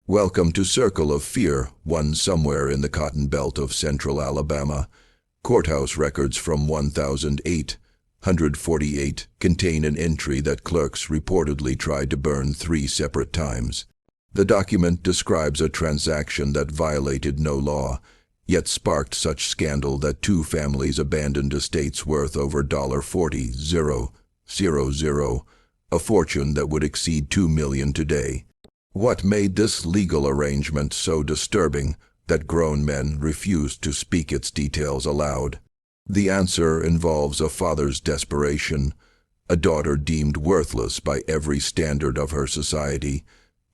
Welcome to Circle of Fear, one somewhere in the cotton belt of central Alabama. Courthouse records from 1848 contain an entry that clerks reportedly tried to burn 3 separate times. The document describes a transaction that violated no law, yet sparked such scandal that 2 families abandoned estates worth over $40,000, a fortune that would exceed $2 million today. What made this legal arrangement so disturbing that grown men refused to speak its details aloud? The answer involves a father's desperation, a daughter deemed worthless by every standard of her society,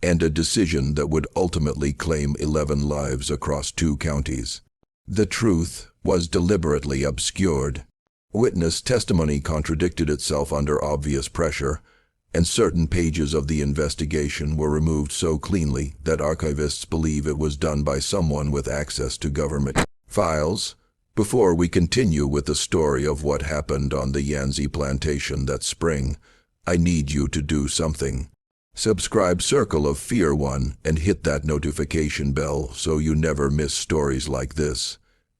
and a decision that would ultimately claim 11 lives across 2 counties. The truth was deliberately obscured. Witness testimony contradicted itself under obvious pressure, and certain pages of the investigation were removed so cleanly that archivists believe it was done by someone with access to government files. Before we continue with the story of what happened on the Yanzi plantation that spring, I need you to do something. Subscribe Circle of Fear 1 and hit that notification bell so you never miss stories like this.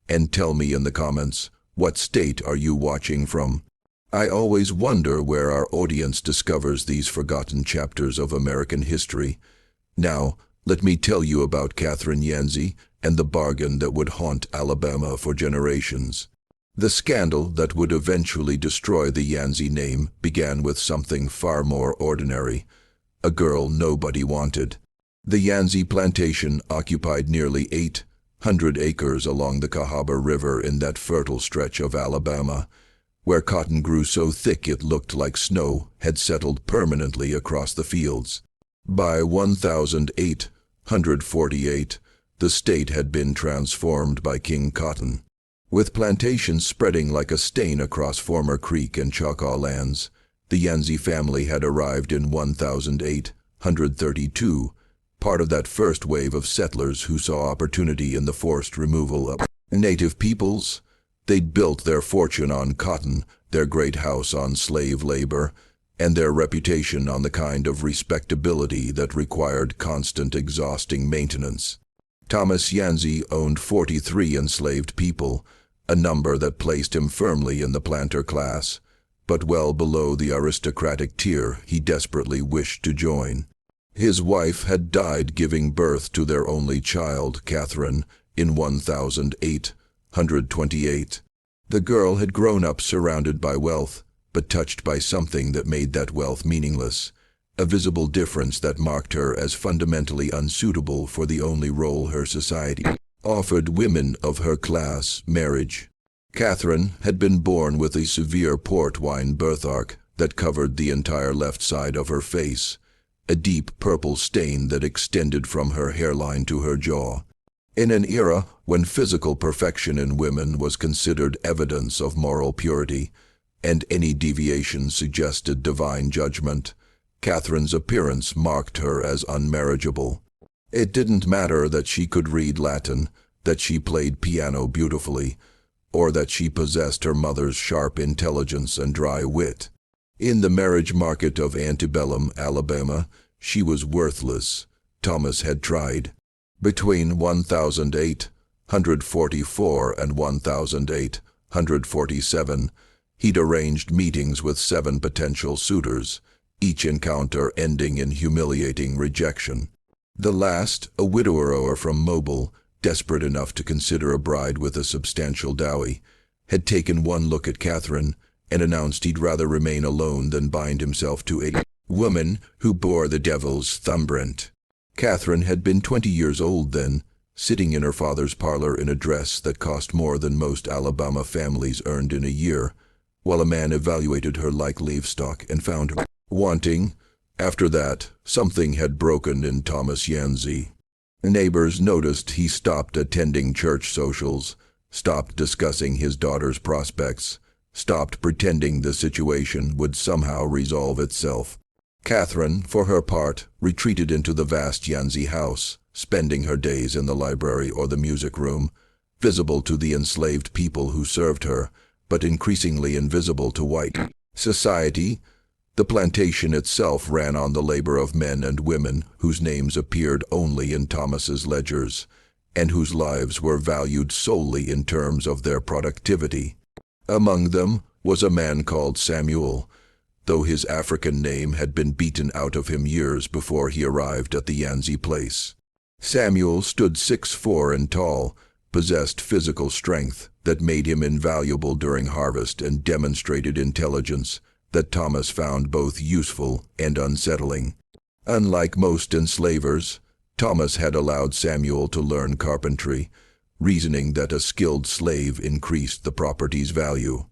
And tell me in the comments, what state are you watching from? I always wonder where our audience discovers these forgotten chapters of American history. Now, let me tell you about Catherine Yanzi and the bargain that would haunt Alabama for generations. The scandal that would eventually destroy the Yanzi name began with something far more ordinary. A girl nobody wanted. The Yanzi plantation occupied nearly 800 acres along the Cahaba River in that fertile stretch of Alabama, where cotton grew so thick it looked like snow had settled permanently across the fields. By 1848, the state had been transformed by King Cotton. With plantations spreading like a stain across former Creek and Choctaw lands, the Yanzi family had arrived in 1832, part of that first wave of settlers who saw opportunity in the forced removal of native peoples. They'd built their fortune on cotton, their great house on slave labor, and their reputation on the kind of respectability that required constant, exhausting maintenance. Thomas Yanzi owned 43 enslaved people, a number that placed him firmly in the planter class, but well below the aristocratic tier he desperately wished to join. His wife had died giving birth to their only child, Catherine, in 1828. The girl had grown up surrounded by wealth, but touched by something that made that wealth meaningless, a visible difference that marked her as fundamentally unsuitable for the only role her society offered women of her class, marriage. Catherine had been born with a severe port wine birthmark that covered the entire left side of her face, a deep purple stain that extended from her hairline to her jaw. In an era when physical perfection in women was considered evidence of moral purity, and any deviation suggested divine judgment, Catherine's appearance marked her as unmarriageable. It didn't matter that she could read Latin, that she played piano beautifully, or that she possessed her mother's sharp intelligence and dry wit. In the marriage market of antebellum Alabama, she was worthless. Thomas had tried. Between 1844 and 1847, he'd arranged meetings with 7 potential suitors, each encounter ending in humiliating rejection. The last, a widower from Mobile, desperate enough to consider a bride with a substantial dowry, had taken one look at Catherine and announced he'd rather remain alone than bind himself to a woman who bore the devil's thumbprint. Catherine had been 20 years old then, sitting in her father's parlor in a dress that cost more than most Alabama families earned in a year, while a man evaluated her like livestock and found her wanting. After that, something had broken in Thomas Yanzi. Neighbors noticed he stopped attending church socials, stopped discussing his daughter's prospects, stopped pretending the situation would somehow resolve itself. Catherine, for her part, retreated into the vast Yanzi house, spending her days in the library or the music room, visible to the enslaved people who served her, but increasingly invisible to white society. The plantation itself ran on the labor of men and women whose names appeared only in Thomas's ledgers, and whose lives were valued solely in terms of their productivity. Among them was a man called Samuel, though his African name had been beaten out of him years before he arrived at the Yanzi place. Samuel stood 6'4" and tall, possessed physical strength that made him invaluable during harvest, and demonstrated intelligence that Thomas found both useful and unsettling. Unlike most enslavers, Thomas had allowed Samuel to learn carpentry, reasoning that a skilled slave increased the property's value.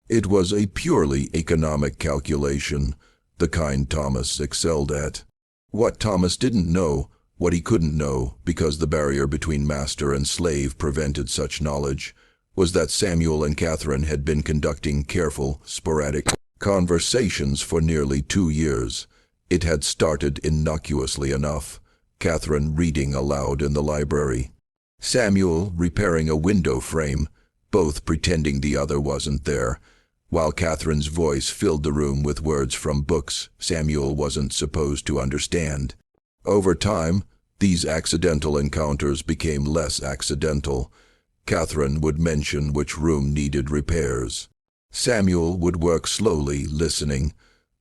It was a purely economic calculation, the kind Thomas excelled at. What Thomas didn't know, what he couldn't know, because the barrier between master and slave prevented such knowledge, was that Samuel and Catherine had been conducting careful, sporadic conversations for nearly 2 years. It had started innocuously enough, Catherine reading aloud in the library, Samuel repairing a window frame, both pretending the other wasn't there, while Catherine's voice filled the room with words from books Samuel wasn't supposed to understand. Over time, these accidental encounters became less accidental. Catherine would mention which room needed repairs. Samuel would work slowly, listening.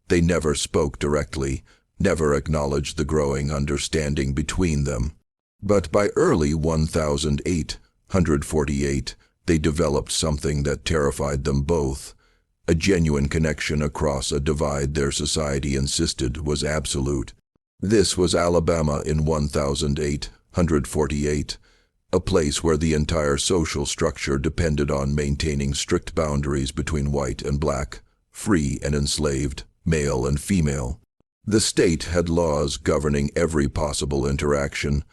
They never spoke directly, never acknowledged the growing understanding between them. But by early 1848, they developed something that terrified them both. A genuine connection across a divide their society insisted was absolute. This was Alabama in 1848, a place where the entire social structure depended on maintaining strict boundaries between white and black, free and enslaved, male and female. The state had laws governing every possible interaction,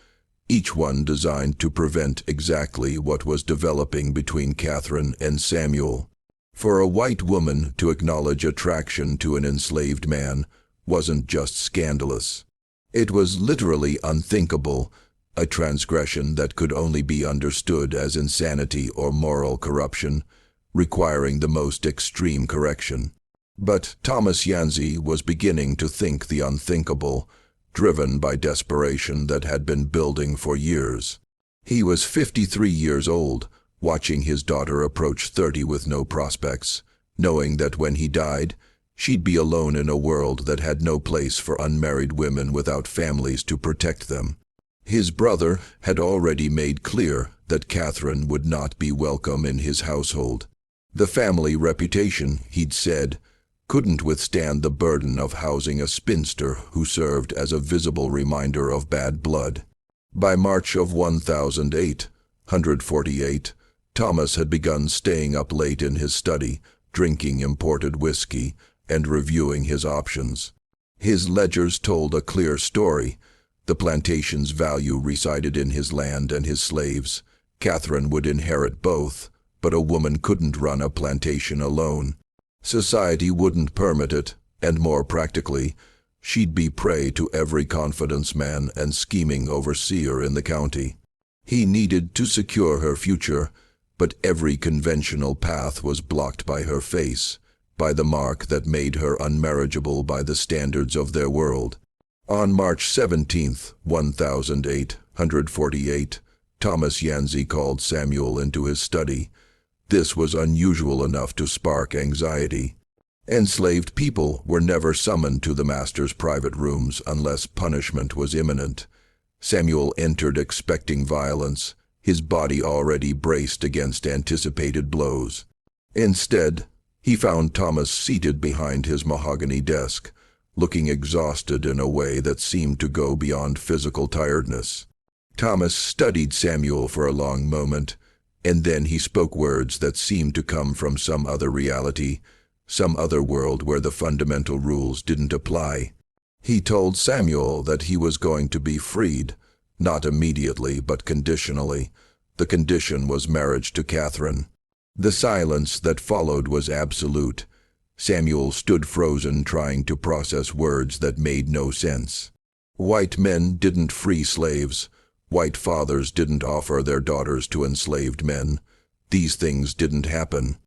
each one designed to prevent exactly what was developing between Catherine and Samuel. For a white woman to acknowledge attraction to an enslaved man wasn't just scandalous. It was literally unthinkable, a transgression that could only be understood as insanity or moral corruption, requiring the most extreme correction. But Thomas Yanzi was beginning to think the unthinkable, driven by desperation that had been building for years. He was 53 years old, watching his daughter approach 30 with no prospects, knowing that when he died, she'd be alone in a world that had no place for unmarried women without families to protect them. His brother had already made clear that Catherine would not be welcome in his household. The family reputation, he'd said, couldn't withstand the burden of housing a spinster who served as a visible reminder of bad blood. By March of 1848, Thomas had begun staying up late in his study, drinking imported whiskey, and reviewing his options. His ledgers told a clear story. The plantation's value resided in his land and his slaves. Catherine would inherit both, but a woman couldn't run a plantation alone. Society wouldn't permit it, and more practically, she'd be prey to every confidence man and scheming overseer in the county. He needed to secure her future, but every conventional path was blocked by her face, by the mark that made her unmarriageable by the standards of their world. On March 17, 1848, Thomas Yanzi called Samuel into his study. This was unusual enough to spark anxiety. Enslaved people were never summoned to the master's private rooms unless punishment was imminent. Samuel entered expecting violence, his body already braced against anticipated blows. Instead, he found Thomas seated behind his mahogany desk, looking exhausted in a way that seemed to go beyond physical tiredness. Thomas studied Samuel for a long moment, and then he spoke words that seemed to come from some other reality, some other world where the fundamental rules didn't apply. He told Samuel that he was going to be freed, not immediately but conditionally. The condition was marriage to Catherine. The silence that followed was absolute. Samuel stood frozen, trying to process words that made no sense. White men didn't free slaves. White fathers didn't offer their daughters to enslaved men. These things didn't happen.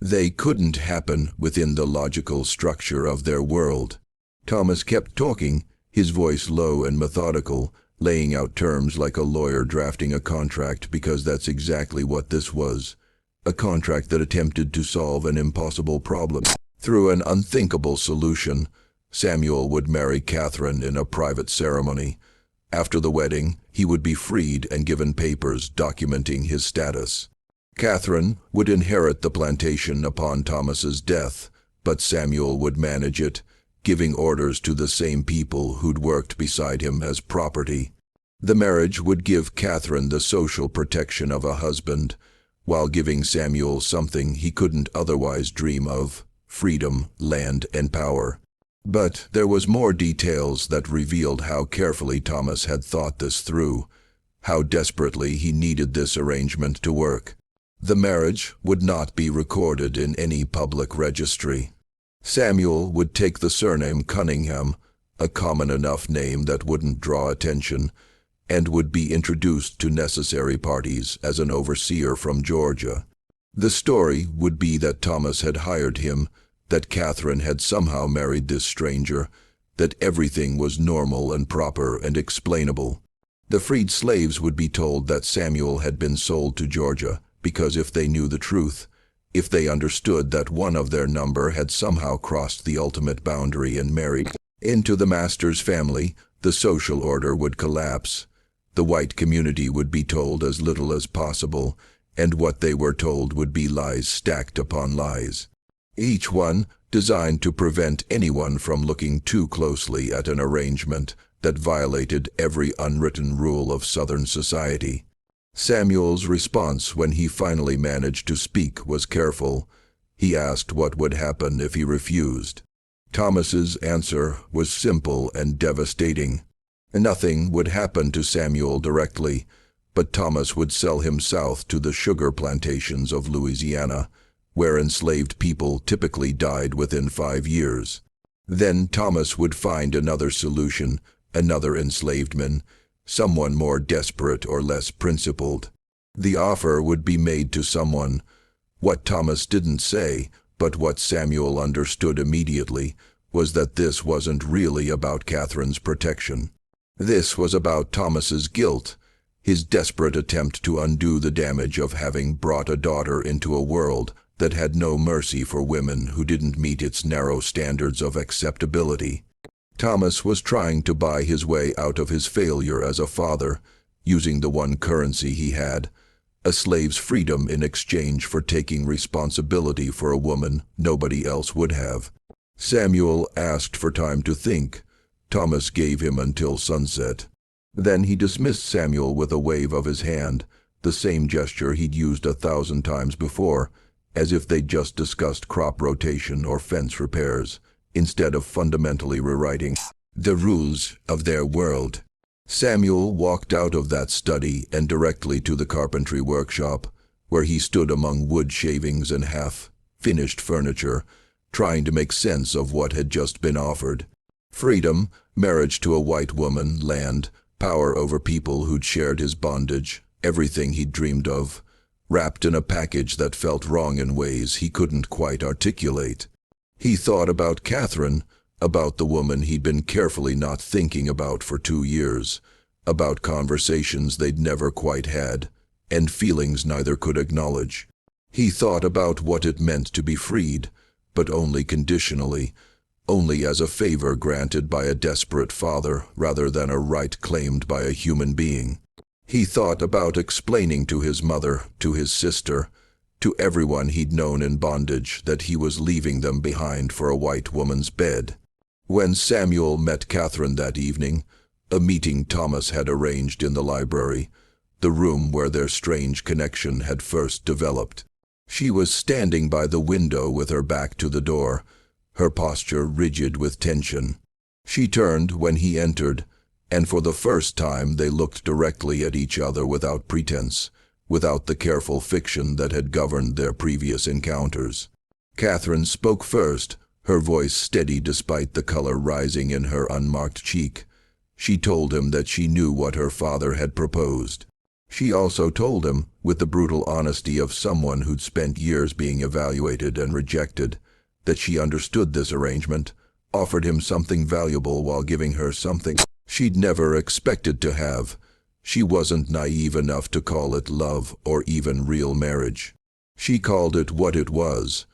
They couldn't happen within the logical structure of their world. Thomas kept talking, his voice low and methodical, laying out terms like a lawyer drafting a contract, because that's exactly what this was. A contract that attempted to solve an impossible problem. Through an unthinkable solution, Samuel would marry Catherine in a private ceremony. After the wedding, he would be freed and given papers documenting his status. Catherine would inherit the plantation upon Thomas's death, but Samuel would manage it, giving orders to the same people who'd worked beside him as property. The marriage would give Catherine the social protection of a husband, while giving Samuel something he couldn't otherwise dream of: freedom, land, and power. But there was more details that revealed how carefully Thomas had thought this through, how desperately he needed this arrangement to work. The marriage would not be recorded in any public registry. Samuel would take the surname Cunningham, a common enough name that wouldn't draw attention, and would be introduced to necessary parties as an overseer from Georgia. The story would be that Thomas had hired him, that Catherine had somehow married this stranger, that everything was normal and proper and explainable. The freed slaves would be told that Samuel had been sold to Georgia, because if they knew the truth, if they understood that one of their number had somehow crossed the ultimate boundary and married into the master's family, the social order would collapse. The white community would be told as little as possible, and what they were told would be lies stacked upon lies, each one designed to prevent anyone from looking too closely at an arrangement that violated every unwritten rule of Southern society. Samuel's response when he finally managed to speak was careful. He asked what would happen if he refused. Thomas's answer was simple and devastating. Nothing would happen to Samuel directly, but Thomas would sell him south to the sugar plantations of Louisiana, where enslaved people typically died within 5 years. Then Thomas would find another solution, another enslaved man, someone more desperate or less principled. The offer would be made to someone. What Thomas didn't say, but what Samuel understood immediately, was that this wasn't really about Catherine's protection. This was about Thomas's guilt, his desperate attempt to undo the damage of having brought a daughter into a world that had no mercy for women who didn't meet its narrow standards of acceptability. Thomas was trying to buy his way out of his failure as a father, using the one currency he had, a slave's freedom in exchange for taking responsibility for a woman nobody else would have. Samuel asked for time to think. Thomas gave him until sunset. Then he dismissed Samuel with a wave of his hand, the same gesture he'd used 1,000 times before, as if they'd just discussed crop rotation or fence repairs, instead of fundamentally rewriting the rules of their world. Samuel walked out of that study and directly to the carpentry workshop, where he stood among wood shavings and half-finished furniture, trying to make sense of what had just been offered. Freedom, marriage to a white woman, land, power over people who'd shared his bondage, everything he'd dreamed of, wrapped in a package that felt wrong in ways he couldn't quite articulate. He thought about Catherine, about the woman he'd been carefully not thinking about for 2 years, about conversations they'd never quite had, and feelings neither could acknowledge. He thought about what it meant to be freed, but only conditionally, only as a favor granted by a desperate father rather than a right claimed by a human being. He thought about explaining to his mother, to his sister, to everyone he'd known in bondage, that he was leaving them behind for a white woman's bed. When Samuel met Catherine that evening, a meeting Thomas had arranged in the library, the room where their strange connection had first developed, she was standing by the window with her back to the door, her posture rigid with tension. She turned when he entered, and for the first time they looked directly at each other without pretense, without the careful fiction that had governed their previous encounters. Catherine spoke first, her voice steady despite the color rising in her unmarked cheek. She told him that she knew what her father had proposed. She also told him, with the brutal honesty of someone who'd spent years being evaluated and rejected, that she understood this arrangement, offered him something valuable while giving her something she'd never expected to have. She wasn't naive enough to call it love or even real marriage. She called it what it was,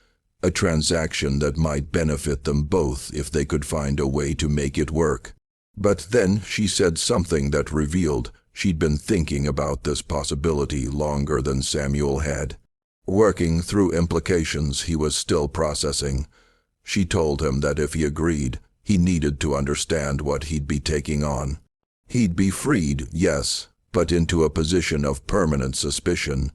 a transaction that might benefit them both if they could find a way to make it work. But then she said something that revealed she'd been thinking about this possibility longer than Samuel had. Working through implications he was still processing, she told him that if he agreed, he needed to understand what he'd be taking on. He'd be freed, yes, but into a position of permanent suspicion.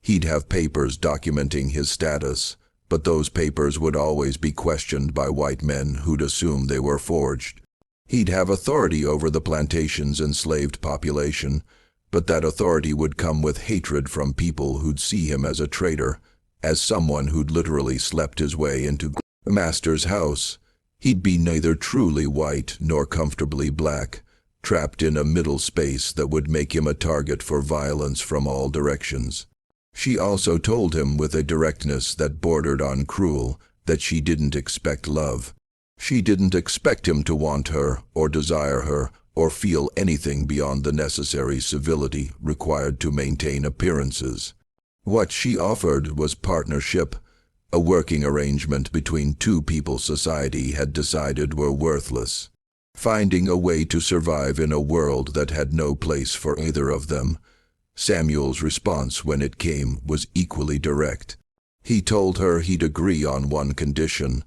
He'd have papers documenting his status, but those papers would always be questioned by white men who'd assume they were forged. He'd have authority over the plantation's enslaved population, but that authority would come with hatred from people who'd see him as a traitor, as someone who'd literally slept his way into the master's house. He'd be neither truly white nor comfortably black, trapped in a middle space that would make him a target for violence from all directions. She also told him with a directness that bordered on cruel that she didn't expect love. She didn't expect him to want her or desire her or feel anything beyond the necessary civility required to maintain appearances. What she offered was partnership, a working arrangement between two people society had decided were worthless. Finding a way to survive in a world that had no place for either of them. Samuel's response when it came was equally direct. He told her he'd agree on one condition,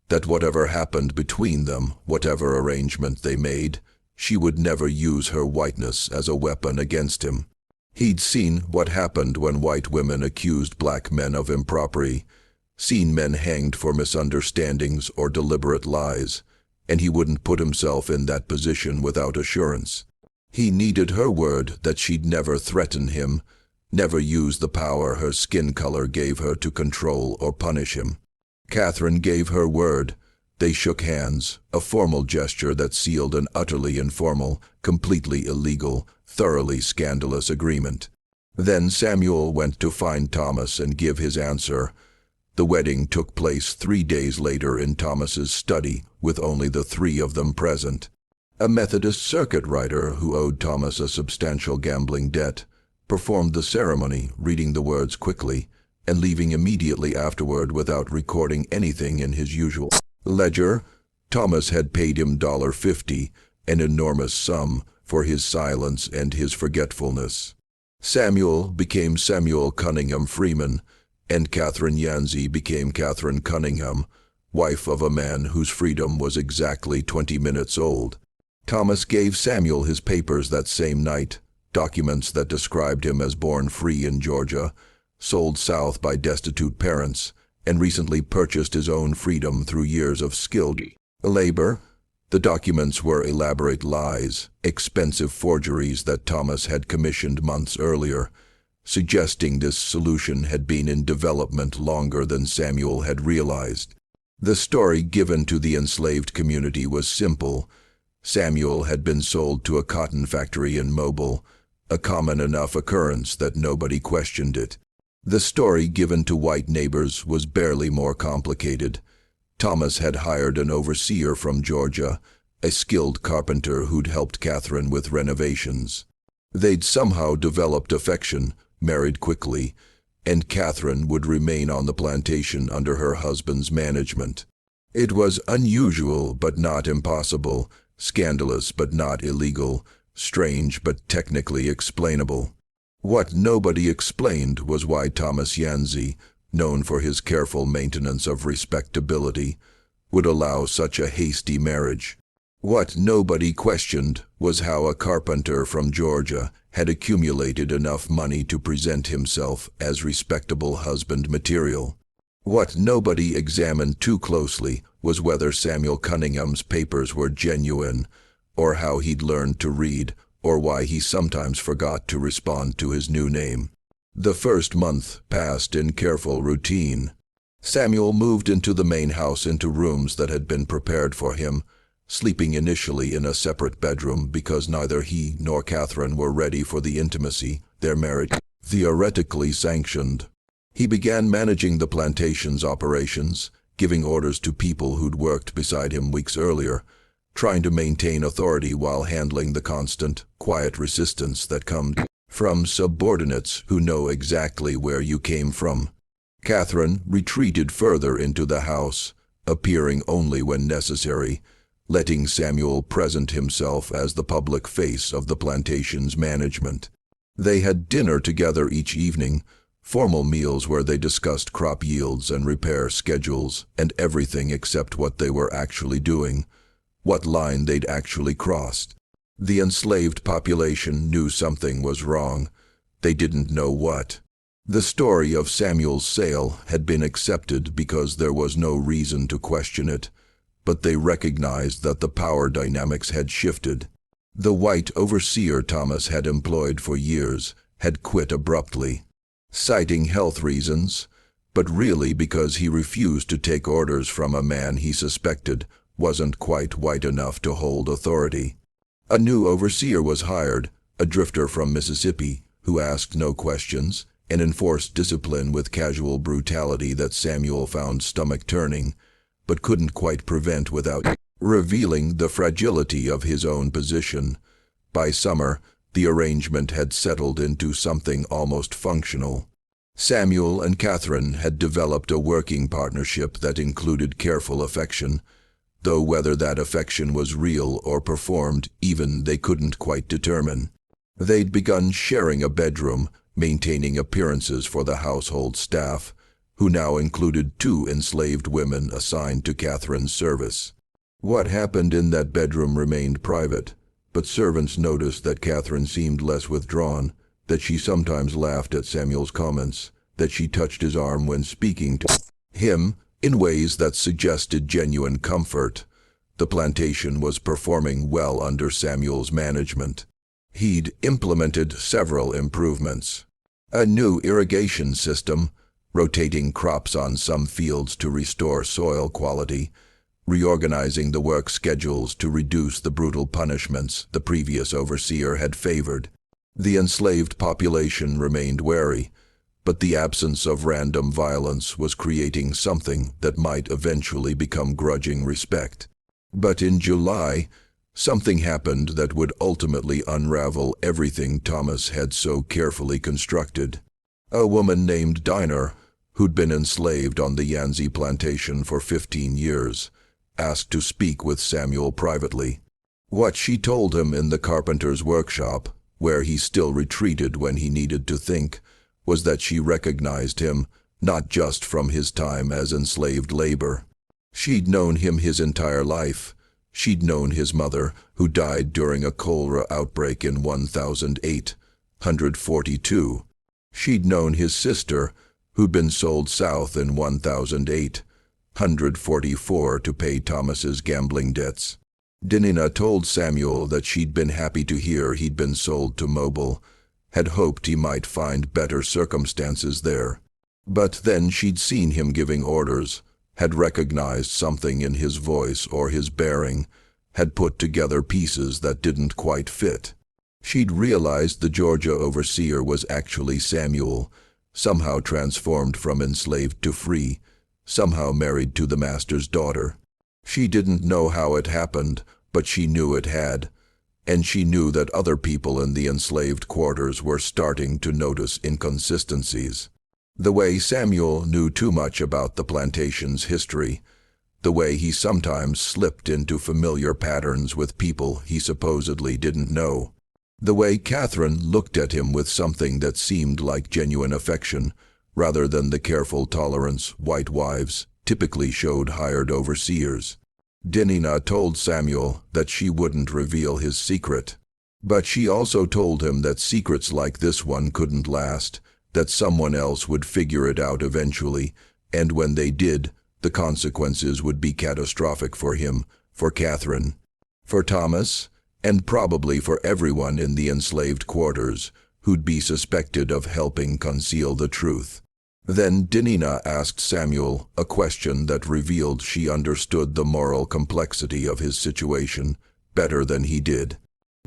that whatever happened between them, whatever arrangement they made, she would never use her whiteness as a weapon against him. He'd seen what happened when white women accused black men of impropriety, seen men hanged for misunderstandings or deliberate lies, and he wouldn't put himself in that position without assurance. He needed her word that she'd never threaten him, never use the power her skin color gave her to control or punish him. Catherine gave her word. They shook hands, a formal gesture that sealed an utterly informal, completely illegal, thoroughly scandalous agreement. Then Samuel went to find Thomas and give his answer. The wedding took place 3 days later in Thomas's study, with only the three of them present. A Methodist circuit rider who owed Thomas a substantial gambling debt performed the ceremony, reading the words quickly, and leaving immediately afterward without recording anything in his usual ledger. Thomas had paid him $50, an enormous sum, for his silence and his forgetfulness. Samuel became Samuel Cunningham Freeman, and Catherine Yancey became Catherine Cunningham, wife of a man whose freedom was exactly 20 minutes old. Thomas gave Samuel his papers that same night, documents that described him as born free in Georgia, sold south by destitute parents, and recently purchased his own freedom through years of skilled labor. The documents were elaborate lies, expensive forgeries that Thomas had commissioned months earlier, suggesting this solution had been in development longer than Samuel had realized. The story given to the enslaved community was simple. Samuel had been sold to a cotton factory in Mobile, a common enough occurrence that nobody questioned it. The story given to white neighbors was barely more complicated. Thomas had hired an overseer from Georgia, a skilled carpenter who'd helped Catherine with renovations. They'd somehow developed affection, married quickly, and Catherine would remain on the plantation under her husband's management. It was unusual but not impossible, scandalous but not illegal, strange but technically explainable. What nobody explained was why Thomas Yancey, known for his careful maintenance of respectability, would allow such a hasty marriage. What nobody questioned was how a carpenter from Georgia had accumulated enough money to present himself as respectable husband material. What nobody examined too closely was whether Samuel Cunningham's papers were genuine, or how he'd learned to read, or why he sometimes forgot to respond to his new name. The first month passed in careful routine. Samuel moved into the main house into rooms that had been prepared for him, sleeping initially in a separate bedroom because neither he nor Catherine were ready for the intimacy their marriage theoretically sanctioned. He began managing the plantation's operations, giving orders to people who'd worked beside him weeks earlier, trying to maintain authority while handling the constant, quiet resistance that comes from subordinates who know exactly where you came from. Catherine retreated further into the house, appearing only when necessary, letting Samuel present himself as the public face of the plantation's management. They had dinner together each evening, formal meals where they discussed crop yields and repair schedules and everything except what they were actually doing, what line they'd actually crossed. The enslaved population knew something was wrong. They didn't know what. The story of Samuel's sale had been accepted because there was no reason to question it, but they recognized that the power dynamics had shifted. The white overseer Thomas had employed for years had quit abruptly, citing health reasons, but really because he refused to take orders from a man he suspected wasn't quite white enough to hold authority. A new overseer was hired, a drifter from Mississippi, who asked no questions and enforced discipline with casual brutality that Samuel found stomach-turning, but couldn't quite prevent without revealing the fragility of his own position. By summer, the arrangement had settled into something almost functional. Samuel and Catherine had developed a working partnership that included careful affection, though whether that affection was real or performed even they couldn't quite determine. They'd begun sharing a bedroom, maintaining appearances for the household staff, who now included 2 enslaved women assigned to Catherine's service. What happened in that bedroom remained private, but servants noticed that Catherine seemed less withdrawn, that she sometimes laughed at Samuel's comments, that she touched his arm when speaking to him in ways that suggested genuine comfort. The plantation was performing well under Samuel's management. He'd implemented several improvements. A new irrigation system, rotating crops on some fields to restore soil quality, reorganizing the work schedules to reduce the brutal punishments the previous overseer had favored. The enslaved population remained wary, but the absence of random violence was creating something that might eventually become grudging respect. But in July, something happened that would ultimately unravel everything Thomas had so carefully constructed. A woman named Dinah, who'd been enslaved on the Yanzi plantation for 15 years, asked to speak with Samuel privately. What she told him in the carpenter's workshop, where he still retreated when he needed to think, was that she recognized him not just from his time as enslaved labor. She'd known him his entire life. She'd known his mother, who died during a cholera outbreak in 1842. She'd known his sister, who'd been sold south in 1844 to pay Thomas's gambling debts. Dinah told Samuel that she'd been happy to hear he'd been sold to Mobile, had hoped he might find better circumstances there. But then she'd seen him giving orders, had recognized something in his voice or his bearing, had put together pieces that didn't quite fit. She'd realized the Georgia overseer was actually Samuel, somehow transformed from enslaved to free, somehow married to the master's daughter. She didn't know how it happened, but she knew it had, and she knew that other people in the enslaved quarters were starting to notice inconsistencies. The way Samuel knew too much about the plantation's history, the way he sometimes slipped into familiar patterns with people he supposedly didn't know, the way Catherine looked at him with something that seemed like genuine affection, rather than the careful tolerance white wives typically showed hired overseers. Dinah told Samuel that she wouldn't reveal his secret, but she also told him that secrets like this one couldn't last, that someone else would figure it out eventually, and when they did, the consequences would be catastrophic for him, for Catherine, for Thomas, and probably for everyone in the enslaved quarters who'd be suspected of helping conceal the truth. Then Dinah asked Samuel a question that revealed she understood the moral complexity of his situation better than he did.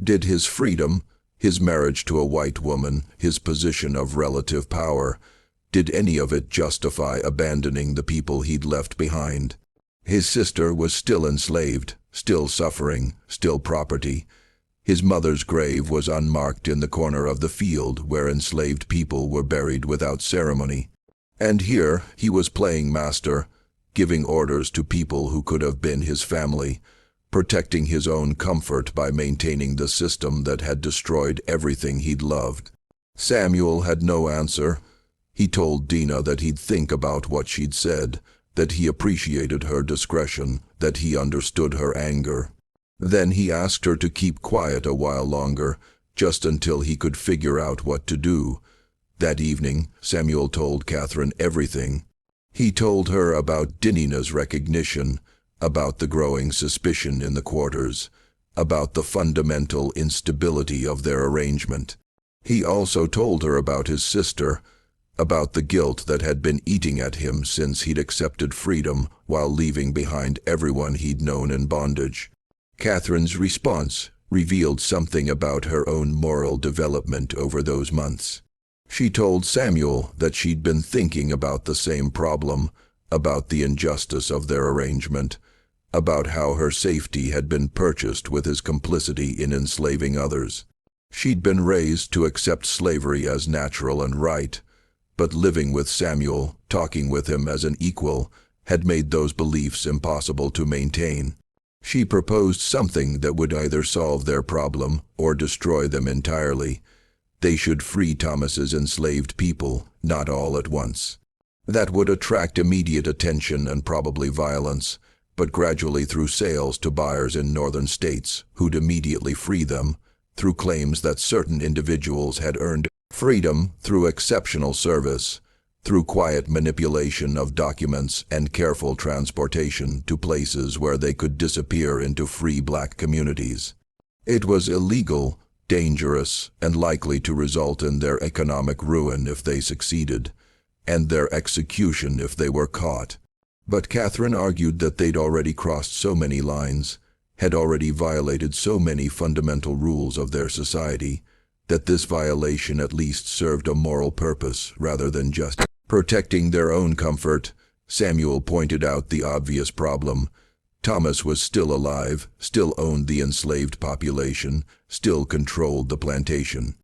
Did his freedom, His marriage to a white woman, his position of relative power, did any of it justify abandoning the people he'd left behind? His sister was still enslaved, still suffering, still property. His mother's grave was unmarked in the corner of the field where enslaved people were buried without ceremony. And here he was playing master, giving orders to people who could have been his family, protecting his own comfort by maintaining the system that had destroyed everything he'd loved. Samuel had no answer. He told Dina that he'd think about what she'd said, that he appreciated her discretion, that he understood her anger. Then he asked her to keep quiet a while longer, just until he could figure out what to do. That evening, Samuel told Catherine everything. He told her about Dina's recognition, about the growing suspicion in the quarters, about the fundamental instability of their arrangement. He also told her about his sister, about the guilt that had been eating at him since he'd accepted freedom while leaving behind everyone he'd known in bondage. Catherine's response revealed something about her own moral development over those months. She told Samuel that she'd been thinking about the same problem, about the injustice of their arrangement, about how her safety had been purchased with his complicity in enslaving others. She'd been raised to accept slavery as natural and right, but living with Samuel, talking with him as an equal, had made those beliefs impossible to maintain. She proposed something that would either solve their problem or destroy them entirely. They should free Thomas's enslaved people, not all at once. That would attract immediate attention and probably violence, but gradually through sales to buyers in northern states who'd immediately free them, through claims that certain individuals had earned freedom through exceptional service, through quiet manipulation of documents and careful transportation to places where they could disappear into free black communities. It was illegal, dangerous, and likely to result in their economic ruin if they succeeded, and their execution if they were caught. But Catherine argued that they'd already crossed so many lines, had already violated so many fundamental rules of their society, that this violation at least served a moral purpose rather than just protecting their own comfort. Samuel pointed out the obvious problem. Thomas was still alive, still owned the enslaved population, still controlled the plantation.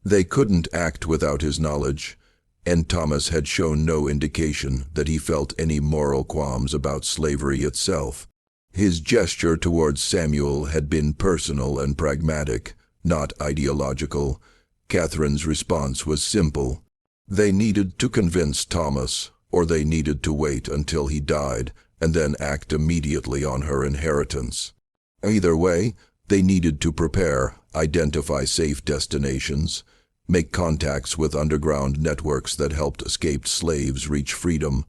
They couldn't act without his knowledge, and Thomas had shown no indication that he felt any moral qualms about slavery itself. His gesture towards Samuel had been personal and pragmatic, not ideological. Catherine's response was simple. They needed to convince Thomas, or they needed to wait until he died and then act immediately on her inheritance. Either way, they needed to prepare, identify safe destinations, make contacts with underground networks that helped escaped slaves reach freedom,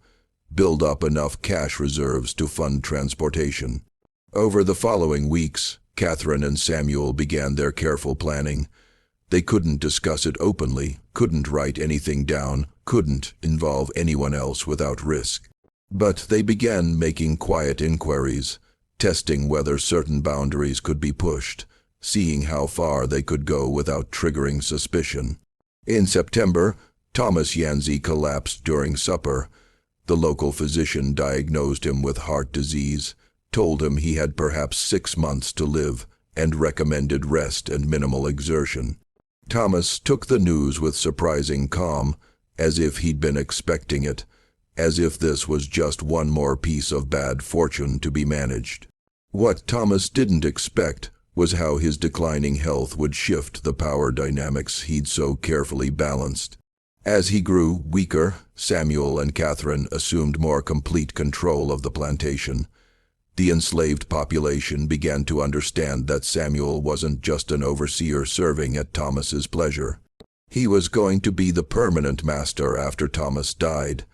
build up enough cash reserves to fund transportation. Over the following weeks, Catherine and Samuel began their careful planning. They couldn't discuss it openly, couldn't write anything down, couldn't involve anyone else without risk. But they began making quiet inquiries, testing whether certain boundaries could be pushed, seeing how far they could go without triggering suspicion. In September, Thomas Yancey collapsed during supper. The local physician diagnosed him with heart disease, told him he had perhaps 6 months to live, and recommended rest and minimal exertion. Thomas took the news with surprising calm, as if he'd been expecting it, as if this was just one more piece of bad fortune to be managed. What Thomas didn't expect was how his declining health would shift the power dynamics he'd so carefully balanced. As he grew weaker, Samuel and Catherine assumed more complete control of the plantation. The enslaved population began to understand that Samuel wasn't just an overseer serving at Thomas's pleasure. He was going to be the permanent master after Thomas died.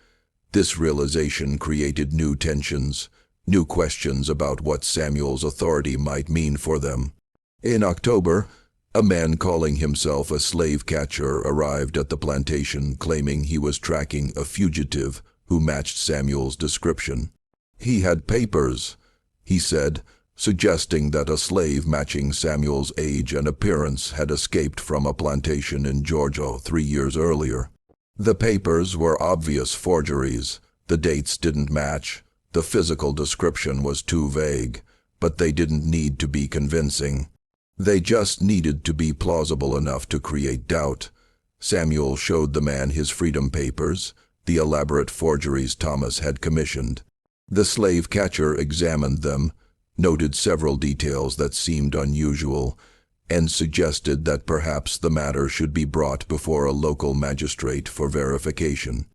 This realization created new tensions, new questions about what Samuel's authority might mean for them. In October, a man calling himself a slave catcher arrived at the plantation claiming he was tracking a fugitive who matched Samuel's description. He had papers, he said, suggesting that a slave matching Samuel's age and appearance had escaped from a plantation in Georgia 3 years earlier. The papers were obvious forgeries. The dates didn't match. The physical description was too vague, but they didn't need to be convincing. They just needed to be plausible enough to create doubt. Samuel showed the man his freedom papers, the elaborate forgeries Thomas had commissioned. The slave catcher examined them, noted several details that seemed unusual, and suggested that perhaps the matter should be brought before a local magistrate for verification.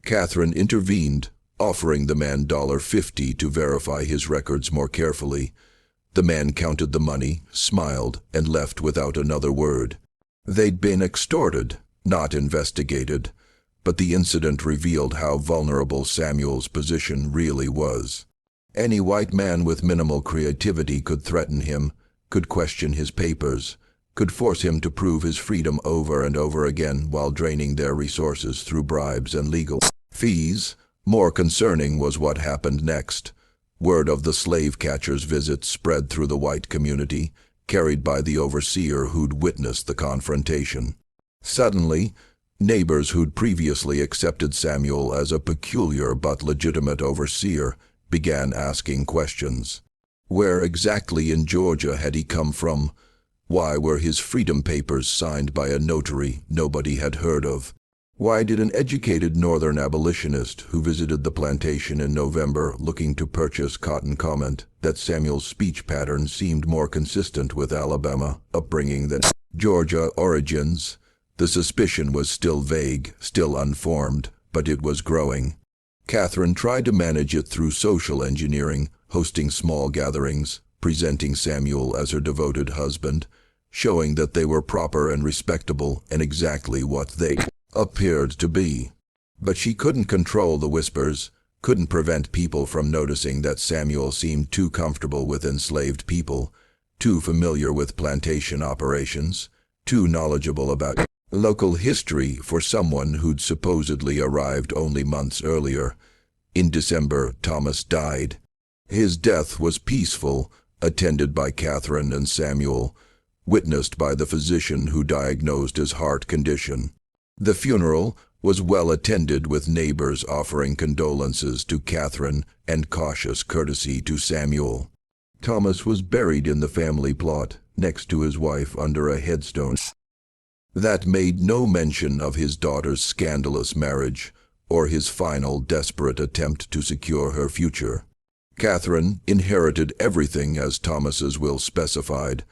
Catherine intervened, offering the man $50 to verify his records more carefully. The man counted the money, smiled, and left without another word. They'd been extorted, not investigated, but the incident revealed how vulnerable Samuel's position really was. Any white man with minimal creativity could threaten him, could question his papers, could force him to prove his freedom over and over again while draining their resources through bribes and legal fees. More concerning was what happened next. Word of the slave catcher's visit spread through the white community, carried by the overseer who'd witnessed the confrontation. Suddenly, neighbors who'd previously accepted Samuel as a peculiar but legitimate overseer began asking questions. Where exactly in Georgia had he come from? Why were his freedom papers signed by a notary nobody had heard of? Why did an educated northern abolitionist who visited the plantation in November looking to purchase cotton comment that Samuel's speech pattern seemed more consistent with Alabama upbringing than Georgia origins? The suspicion was still vague, still unformed, but it was growing. Catherine tried to manage it through social engineering, hosting small gatherings, presenting Samuel as her devoted husband, showing that they were proper and respectable and exactly what they appeared to be. But she couldn't control the whispers, couldn't prevent people from noticing that Samuel seemed too comfortable with enslaved people, too familiar with plantation operations, too knowledgeable about local history for someone who'd supposedly arrived only months earlier. In December, Thomas died. His death was peaceful, attended by Catherine and Samuel, witnessed by the physician who diagnosed his heart condition. The funeral was well attended with neighbors offering condolences to Catherine and cautious courtesy to Samuel. Thomas was buried in the family plot, next to his wife under a headstone that made no mention of his daughter's scandalous marriage or his final desperate attempt to secure her future. Catherine inherited everything as Thomas's will specified: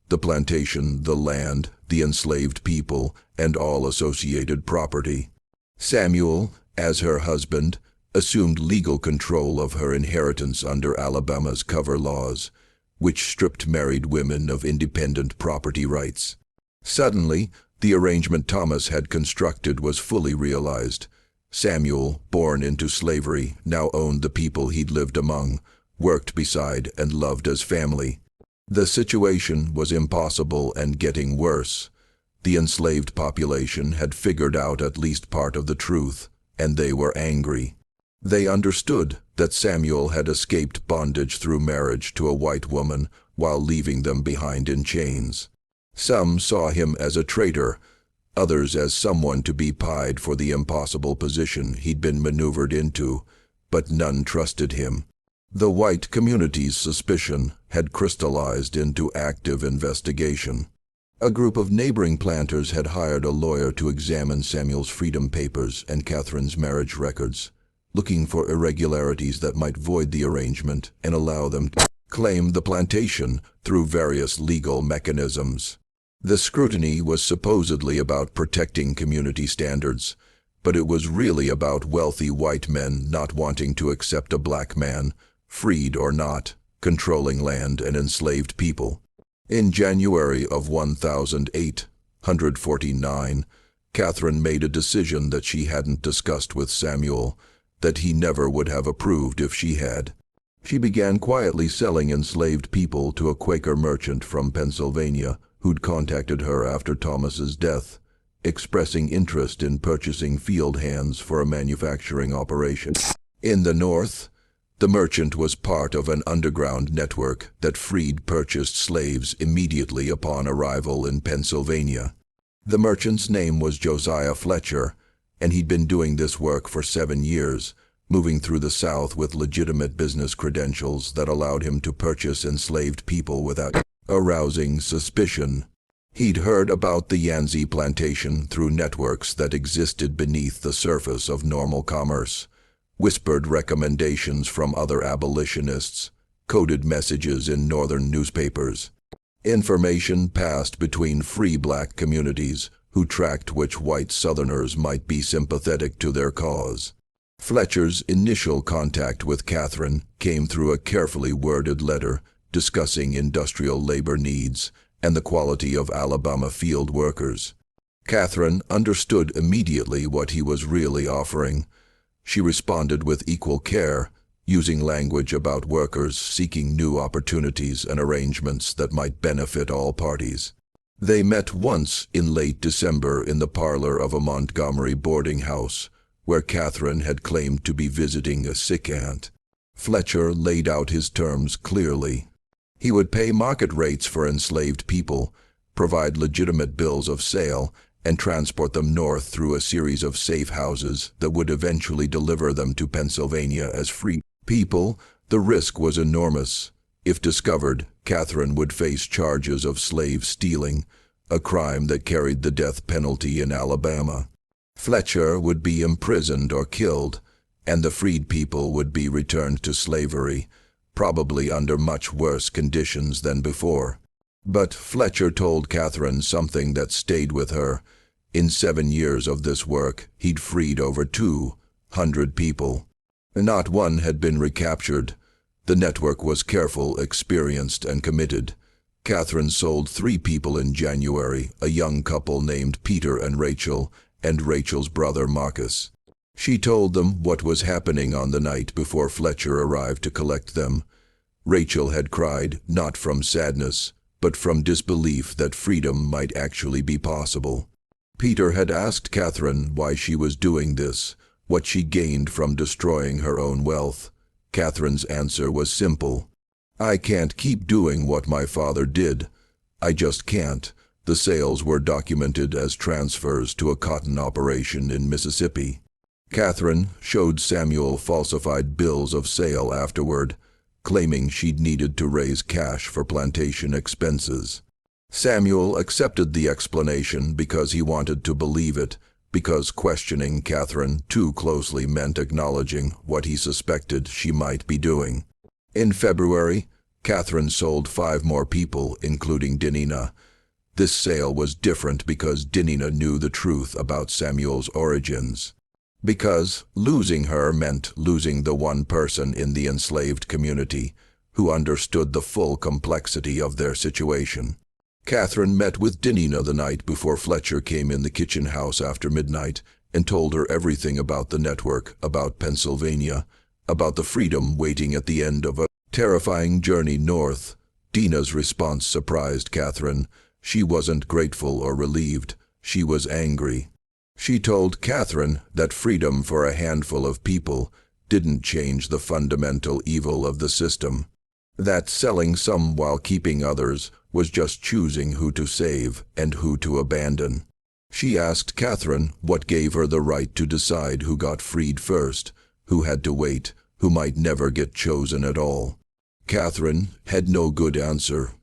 the plantation, the land, the enslaved people, and all associated property. Samuel, as her husband, assumed legal control of her inheritance under Alabama's cover laws, which stripped married women of independent property rights. Suddenly, the arrangement Thomas had constructed was fully realized. Samuel, born into slavery, now owned the people he'd lived among, worked beside, and loved as family. The situation was impossible and getting worse. The enslaved population had figured out at least part of the truth, and they were angry. They understood that Samuel had escaped bondage through marriage to a white woman while leaving them behind in chains. Some saw him as a traitor, others as someone to be pied for the impossible position he'd been maneuvered into, but none trusted him. The white community's suspicion had crystallized into active investigation. A group of neighboring planters had hired a lawyer to examine Samuel's freedom papers and Catherine's marriage records, looking for irregularities that might void the arrangement and allow them to claim the plantation through various legal mechanisms. The scrutiny was supposedly about protecting community standards, but it was really about wealthy white men not wanting to accept a black man, freed or not, controlling land and enslaved people. In January of 1849, Catherine made a decision that she hadn't discussed with Samuel, that he never would have approved if she had. She began quietly selling enslaved people to a Quaker merchant from Pennsylvania who'd contacted her after Thomas's death, expressing interest in purchasing field hands for a manufacturing operation. In the North, The merchant was part of an underground network that freed purchased slaves immediately upon arrival in Pennsylvania. The merchant's name was Josiah Fletcher, and he'd been doing this work for 7 years, moving through the South with legitimate business credentials that allowed him to purchase enslaved people without arousing suspicion. He'd heard about the Yanzi plantation through networks that existed beneath the surface of normal commerce, whispered recommendations from other abolitionists, coded messages in northern newspapers. Information passed between free black communities who tracked which white Southerners might be sympathetic to their cause. Fletcher's initial contact with Catherine came through a carefully worded letter discussing industrial labor needs and the quality of Alabama field workers. Catherine understood immediately what he was really offering. She responded with equal care, using language about workers seeking new opportunities and arrangements that might benefit all parties. They met once in late December in the parlor of a Montgomery boarding house, where Catherine had claimed to be visiting a sick aunt. Fletcher laid out his terms clearly. He would pay market rates for enslaved people, provide legitimate bills of sale, and transport them north through a series of safe houses that would eventually deliver them to Pennsylvania as free people. The risk was enormous. If discovered, Catherine would face charges of slave stealing, a crime that carried the death penalty in Alabama. Fletcher would be imprisoned or killed, and the freed people would be returned to slavery, probably under much worse conditions than before. But Fletcher told Catherine something that stayed with her. In 7 years of this work, he'd freed over 200 people. Not one had been recaptured. The network was careful, experienced, and committed. Catherine sold 3 people in January, a young couple named Peter and Rachel's brother Marcus. She told them what was happening on the night before Fletcher arrived to collect them. Rachel had cried, not from sadness, but from disbelief that freedom might actually be possible. Peter had asked Catherine why she was doing this, what she gained from destroying her own wealth. Catherine's answer was simple. "I can't keep doing what my father did. I just can't." The sales were documented as transfers to a cotton operation in Mississippi. Catherine showed Samuel falsified bills of sale afterward, claiming she'd needed to raise cash for plantation expenses. Samuel accepted the explanation because he wanted to believe it, because questioning Catherine too closely meant acknowledging what he suspected she might be doing. In February, Catherine sold 5 more people, including Dinina. This sale was different because Dinina knew the truth about Samuel's origins. Because losing her meant losing the one person in the enslaved community who understood the full complexity of their situation. Catherine met with Dinina the night before Fletcher came in the kitchen house after midnight and told her everything about the network, about Pennsylvania, about the freedom waiting at the end of a terrifying journey north. Dina's response surprised Catherine. She wasn't grateful or relieved. She was angry. She told Catherine that freedom for a handful of people didn't change the fundamental evil of the system. That selling some while keeping others was just choosing who to save and who to abandon. She asked Catherine what gave her the right to decide who got freed first, who had to wait, who might never get chosen at all. Catherine had no good answer.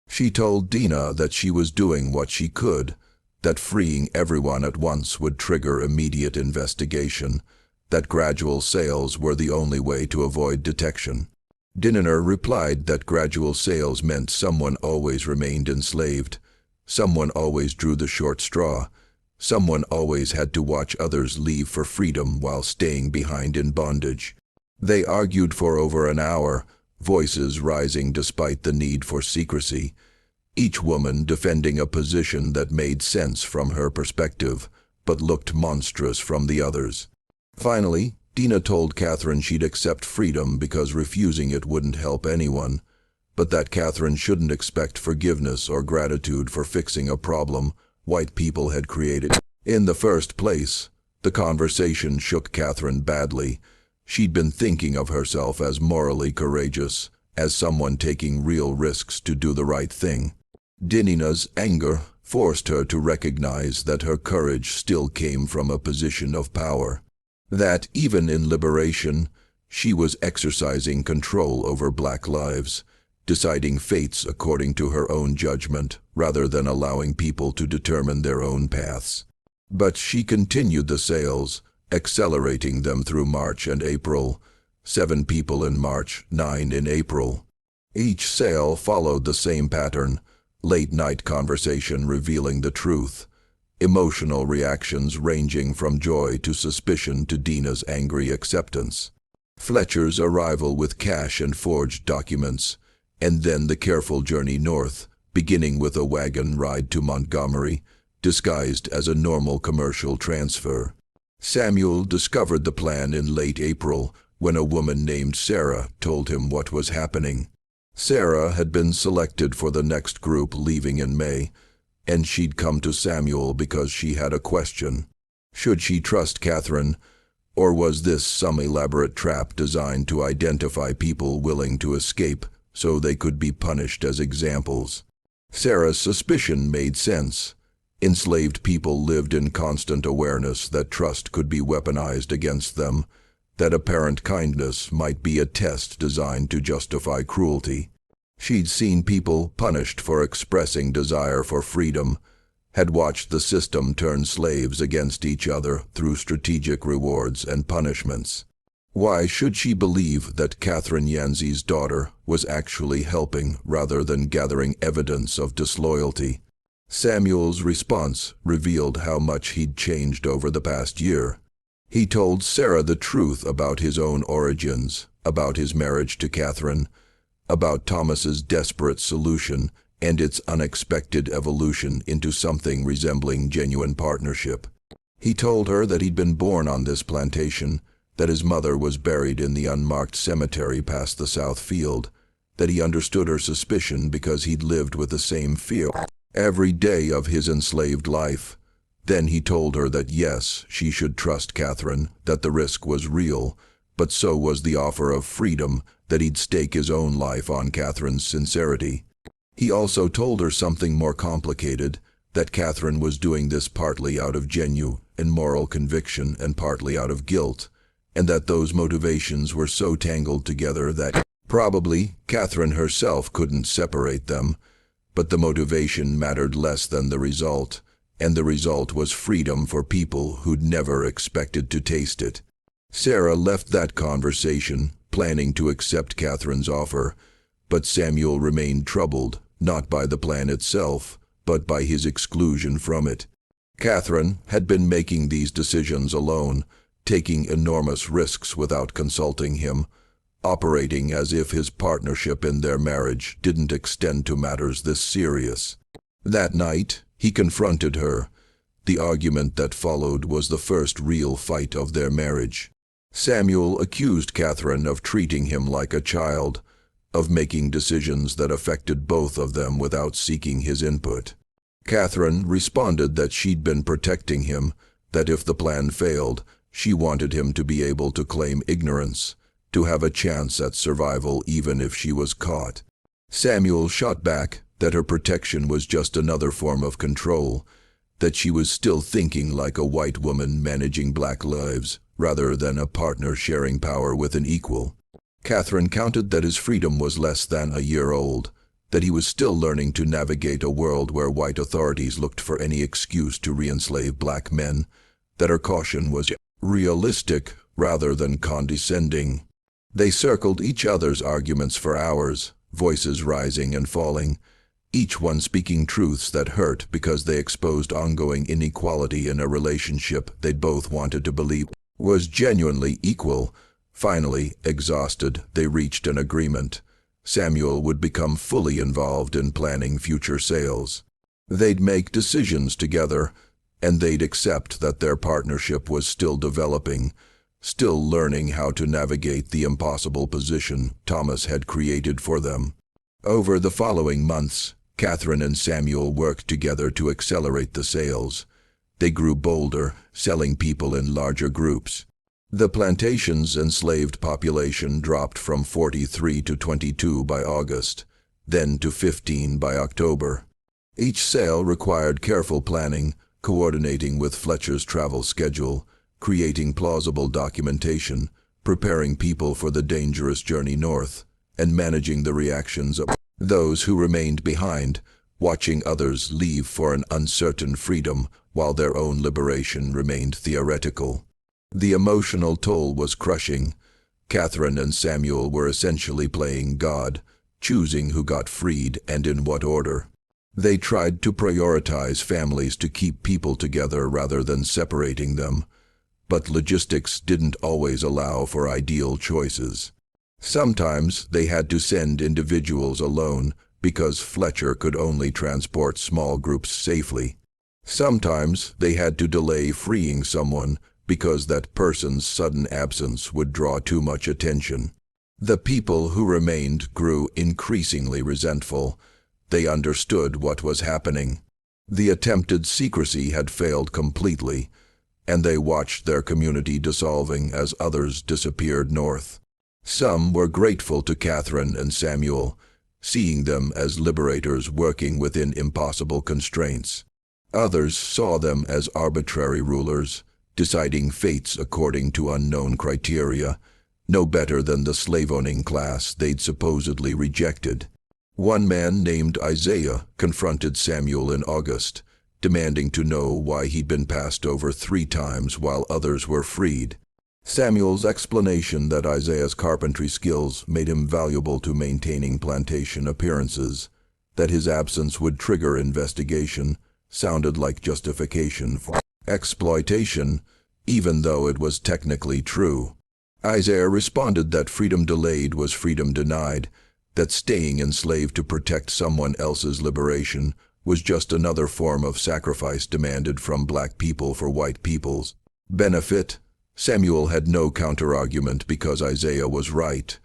She told Dina that she was doing what she could, that freeing everyone at once would trigger immediate investigation, that gradual sales were the only way to avoid detection. Dinner replied that gradual sales meant someone always remained enslaved, someone always drew the short straw, someone always had to watch others leave for freedom while staying behind in bondage. They argued for over an hour, voices rising despite the need for secrecy, each woman defending a position that made sense from her perspective, but looked monstrous from the others. Finally, Dina told Catherine she'd accept freedom because refusing it wouldn't help anyone, but that Catherine shouldn't expect forgiveness or gratitude for fixing a problem white people had created in the first place. The conversation shook Catherine badly. She'd been thinking of herself as morally courageous, as someone taking real risks to do the right thing. Dinina's anger forced her to recognize that her courage still came from a position of power. That, even in liberation, she was exercising control over black lives, deciding fates according to her own judgment, rather than allowing people to determine their own paths. But she continued the sales, accelerating them through March and April. 7 people in March, 9 in April. Each sale followed the same pattern: late-night conversation revealing the truth, emotional reactions ranging from joy to suspicion to Dina's angry acceptance, Fletcher's arrival with cash and forged documents, and then the careful journey north, beginning with a wagon ride to Montgomery, disguised as a normal commercial transfer. Samuel discovered the plan in late April when a woman named Sarah told him what was happening. Sarah had been selected for the next group leaving in May, and she'd come to Samuel because she had a question. Should she trust Catherine, or was this some elaborate trap designed to identify people willing to escape so they could be punished as examples? Sarah's suspicion made sense. Enslaved people lived in constant awareness that trust could be weaponized against them, that apparent kindness might be a test designed to justify cruelty. She'd seen people punished for expressing desire for freedom, had watched the system turn slaves against each other through strategic rewards and punishments. Why should she believe that Catherine Yancey's daughter was actually helping rather than gathering evidence of disloyalty? Samuel's response revealed how much he'd changed over the past year. He told Sarah the truth about his own origins, about his marriage to Catherine, about Thomas's desperate solution and its unexpected evolution into something resembling genuine partnership. He told her that he'd been born on this plantation, that his mother was buried in the unmarked cemetery past the south field, that he understood her suspicion because he'd lived with the same fear every day of his enslaved life. Then he told her that yes, she should trust Catherine, that the risk was real, but so was the offer of freedom, that he'd stake his own life on Catherine's sincerity. He also told her something more complicated, that Catherine was doing this partly out of genuine and moral conviction and partly out of guilt, and that those motivations were so tangled together that probably Catherine herself couldn't separate them, but the motivation mattered less than the result, and the result was freedom for people who'd never expected to taste it. Sarah left that conversation, planning to accept Catherine's offer, but Samuel remained troubled, not by the plan itself, but by his exclusion from it. Catherine had been making these decisions alone, taking enormous risks without consulting him, operating as if his partnership in their marriage didn't extend to matters this serious. That night, he confronted her. The argument that followed was the first real fight of their marriage. Samuel accused Catherine of treating him like a child, of making decisions that affected both of them without seeking his input. Catherine responded that she'd been protecting him, that if the plan failed, she wanted him to be able to claim ignorance, to have a chance at survival even if she was caught. Samuel shot back that her protection was just another form of control, that she was still thinking like a white woman managing black lives, rather than a partner sharing power with an equal. Catherine countered that his freedom was less than a year old, that he was still learning to navigate a world where white authorities looked for any excuse to re-enslave black men, that her caution was realistic rather than condescending. They circled each other's arguments for hours, voices rising and falling, each one speaking truths that hurt because they exposed ongoing inequality in a relationship they'd both wanted to believe was genuinely equal. Finally, exhausted, they reached an agreement. Samuel would become fully involved in planning future sales. They'd make decisions together, and they'd accept that their partnership was still developing, still learning how to navigate the impossible position Thomas had created for them. Over the following months, Catherine and Samuel worked together to accelerate the sales. They grew bolder, selling people in larger groups. The plantation's enslaved population dropped from 43 to 22 by August, then to 15 by October. Each sale required careful planning, coordinating with Fletcher's travel schedule, creating plausible documentation, preparing people for the dangerous journey north, and managing the reactions of those who remained behind, watching others leave for an uncertain freedom while their own liberation remained theoretical. The emotional toll was crushing. Catherine and Samuel were essentially playing God, choosing who got freed and in what order. They tried to prioritize families to keep people together rather than separating them, but logistics didn't always allow for ideal choices. Sometimes they had to send individuals alone because Fletcher could only transport small groups safely. Sometimes they had to delay freeing someone because that person's sudden absence would draw too much attention. The people who remained grew increasingly resentful. They understood what was happening. The attempted secrecy had failed completely, and they watched their community dissolving as others disappeared north. Some were grateful to Catherine and Samuel, seeing them as liberators working within impossible constraints. Others saw them as arbitrary rulers, deciding fates according to unknown criteria, no better than the slave-owning class they'd supposedly rejected. One man named Isaiah confronted Samuel in August, demanding to know why he'd been passed over 3 times while others were freed. Samuel's explanation that Isaiah's carpentry skills made him valuable to maintaining plantation appearances, that his absence would trigger investigation, sounded like justification for exploitation, even though it was technically true. Isaiah responded that freedom delayed was freedom denied, that staying enslaved to protect someone else's liberation was just another form of sacrifice demanded from black people for white people's benefit. Samuel had no counterargument because Isaiah was right.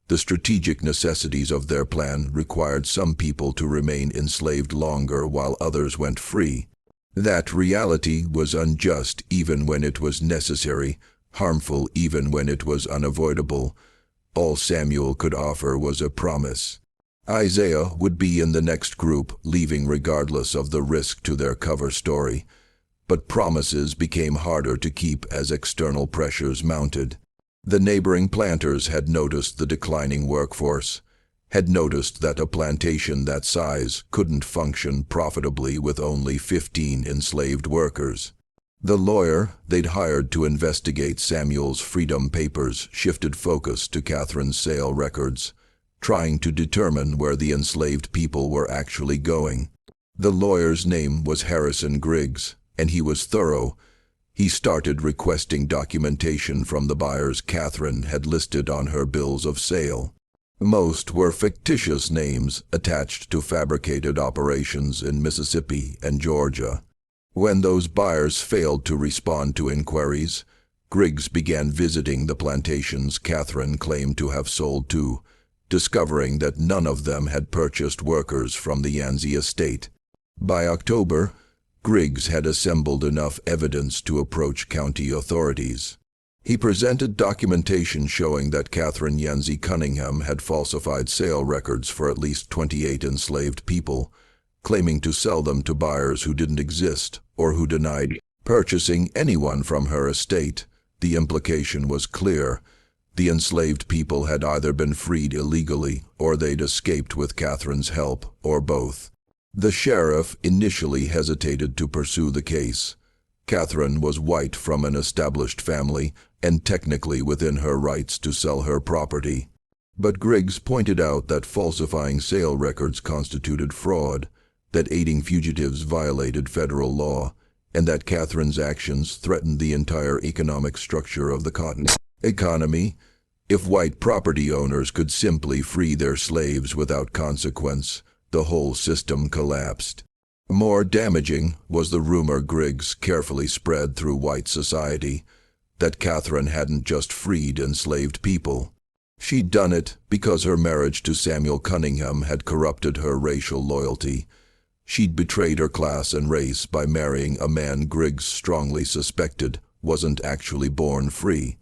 The strategic necessities of their plan required some people to remain enslaved longer while others went free. That reality was unjust even when it was necessary, harmful even when it was unavoidable. All Samuel could offer was a promise. Isaiah would be in the next group, leaving regardless of the risk to their cover story. But promises became harder to keep as external pressures mounted. The neighboring planters had noticed the declining workforce, had noticed that a plantation that size couldn't function profitably with only 15 enslaved workers. The lawyer they'd hired to investigate Samuel's freedom papers shifted focus to Catherine's sale records, trying to determine where the enslaved people were actually going. The lawyer's name was Harrison Griggs, and he was thorough. He started requesting documentation from the buyers Catherine had listed on her bills of sale. Most were fictitious names attached to fabricated operations in Mississippi and Georgia. When those buyers failed to respond to inquiries, Griggs began visiting the plantations Catherine claimed to have sold to, discovering that none of them had purchased workers from the Yancey estate. By October, Griggs had assembled enough evidence to approach county authorities. He presented documentation showing that Catherine Yancey Cunningham had falsified sale records for at least 28 enslaved people, claiming to sell them to buyers who didn't exist or who denied purchasing anyone from her estate. The implication was clear. The enslaved people had either been freed illegally or they'd escaped with Catherine's help, or both. The sheriff initially hesitated to pursue the case. Catherine was white from an established family and technically within her rights to sell her property. But Griggs pointed out that falsifying sale records constituted fraud, that aiding fugitives violated federal law, and that Catherine's actions threatened the entire economic structure of the cotton economy. If white property owners could simply free their slaves without consequence, the whole system collapsed. More damaging was the rumor Griggs carefully spread through white society, that Catherine hadn't just freed enslaved people. She'd done it because her marriage to Samuel Cunningham had corrupted her racial loyalty. She'd betrayed her class and race by marrying a man Griggs strongly suspected wasn't actually born free.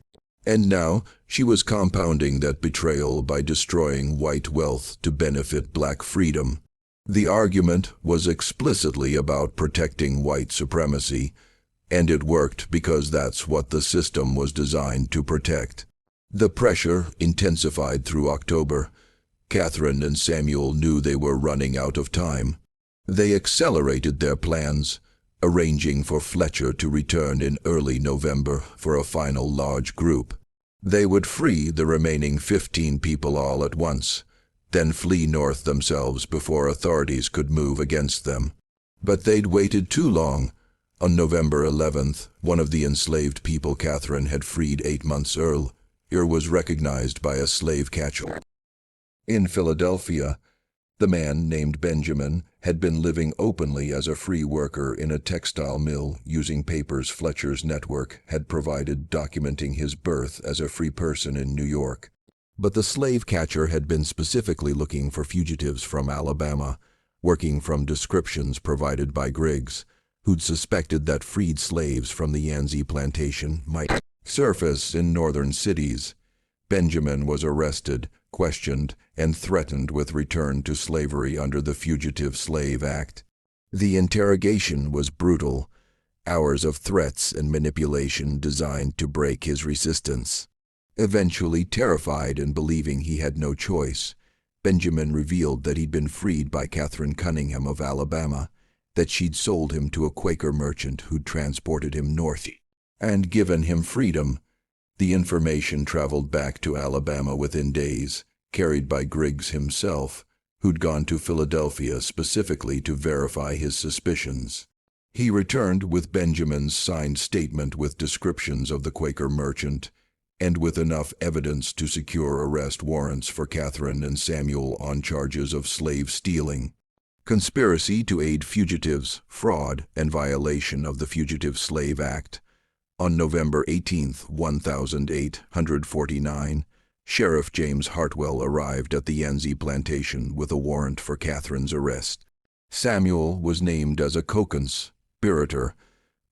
And now she was compounding that betrayal by destroying white wealth to benefit black freedom. The argument was explicitly about protecting white supremacy, and it worked because that's what the system was designed to protect. The pressure intensified through October. Catherine and Samuel knew they were running out of time. They accelerated their plans, arranging for Fletcher to return in early November for a final large group. They would free the remaining 15 people all at once, then flee north themselves before authorities could move against them. But they'd waited too long. On November 11th, one of the enslaved people Catherine had freed 8 months earlier was recognized by a slave catcher. In Philadelphia, the man named Benjamin had been living openly as a free worker in a textile mill using papers Fletcher's network had provided documenting his birth as a free person in New York. But the slave catcher had been specifically looking for fugitives from Alabama, working from descriptions provided by Griggs, who'd suspected that freed slaves from the Yanzi plantation might surface in northern cities. Benjamin was arrested, questioned, and threatened with return to slavery under the Fugitive Slave Act. The interrogation was brutal, hours of threats and manipulation designed to break his resistance. Eventually terrified and believing he had no choice, Benjamin revealed that he'd been freed by Catherine Cunningham of Alabama, that she'd sold him to a Quaker merchant who'd transported him north and given him freedom. The information traveled back to Alabama within days, carried by Griggs himself, who'd gone to Philadelphia specifically to verify his suspicions. He returned with Benjamin's signed statement with descriptions of the Quaker merchant, and with enough evidence to secure arrest warrants for Catherine and Samuel on charges of slave stealing, conspiracy to aid fugitives, fraud, and violation of the Fugitive Slave Act. On November 18, 1849, Sheriff James Hartwell arrived at the Yanzi plantation with a warrant for Catherine's arrest. Samuel was named as a co-conspirator.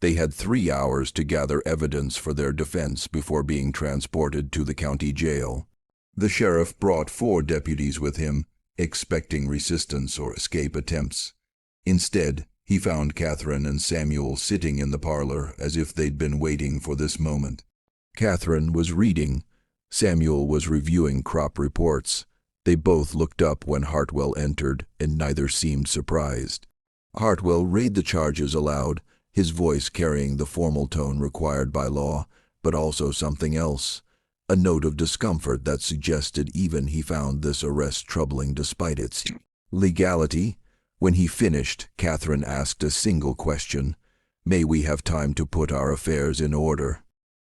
They had 3 hours to gather evidence for their defense before being transported to the county jail. The sheriff brought 4 deputies with him, expecting resistance or escape attempts. Instead, he found Catherine and Samuel sitting in the parlor as if they'd been waiting for this moment. Catherine was reading. Samuel was reviewing crop reports. They both looked up when Hartwell entered, and neither seemed surprised. Hartwell read the charges aloud, his voice carrying the formal tone required by law, but also something else, a note of discomfort that suggested even he found this arrest troubling despite its legality. When he finished, Catherine asked a single question: "May we have time to put our affairs in order?"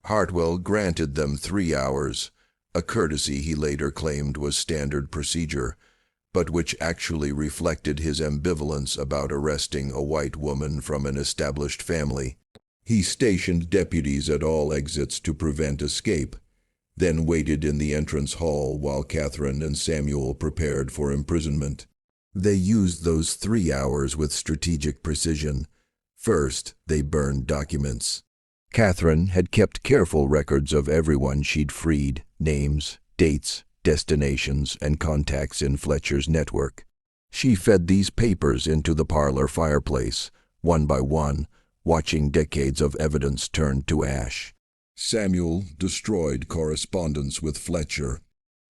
Hartwell granted them 3 hours, a courtesy he later claimed was standard procedure, but which actually reflected his ambivalence about arresting a white woman from an established family. He stationed deputies at all exits to prevent escape, then waited in the entrance hall while Catherine and Samuel prepared for imprisonment. They used those 3 hours with strategic precision. First, they burned documents. Catherine had kept careful records of everyone she'd freed, names, dates, destinations, and contacts in Fletcher's network. She fed these papers into the parlor fireplace, one by one, watching decades of evidence turn to ash. Samuel destroyed correspondence with Fletcher.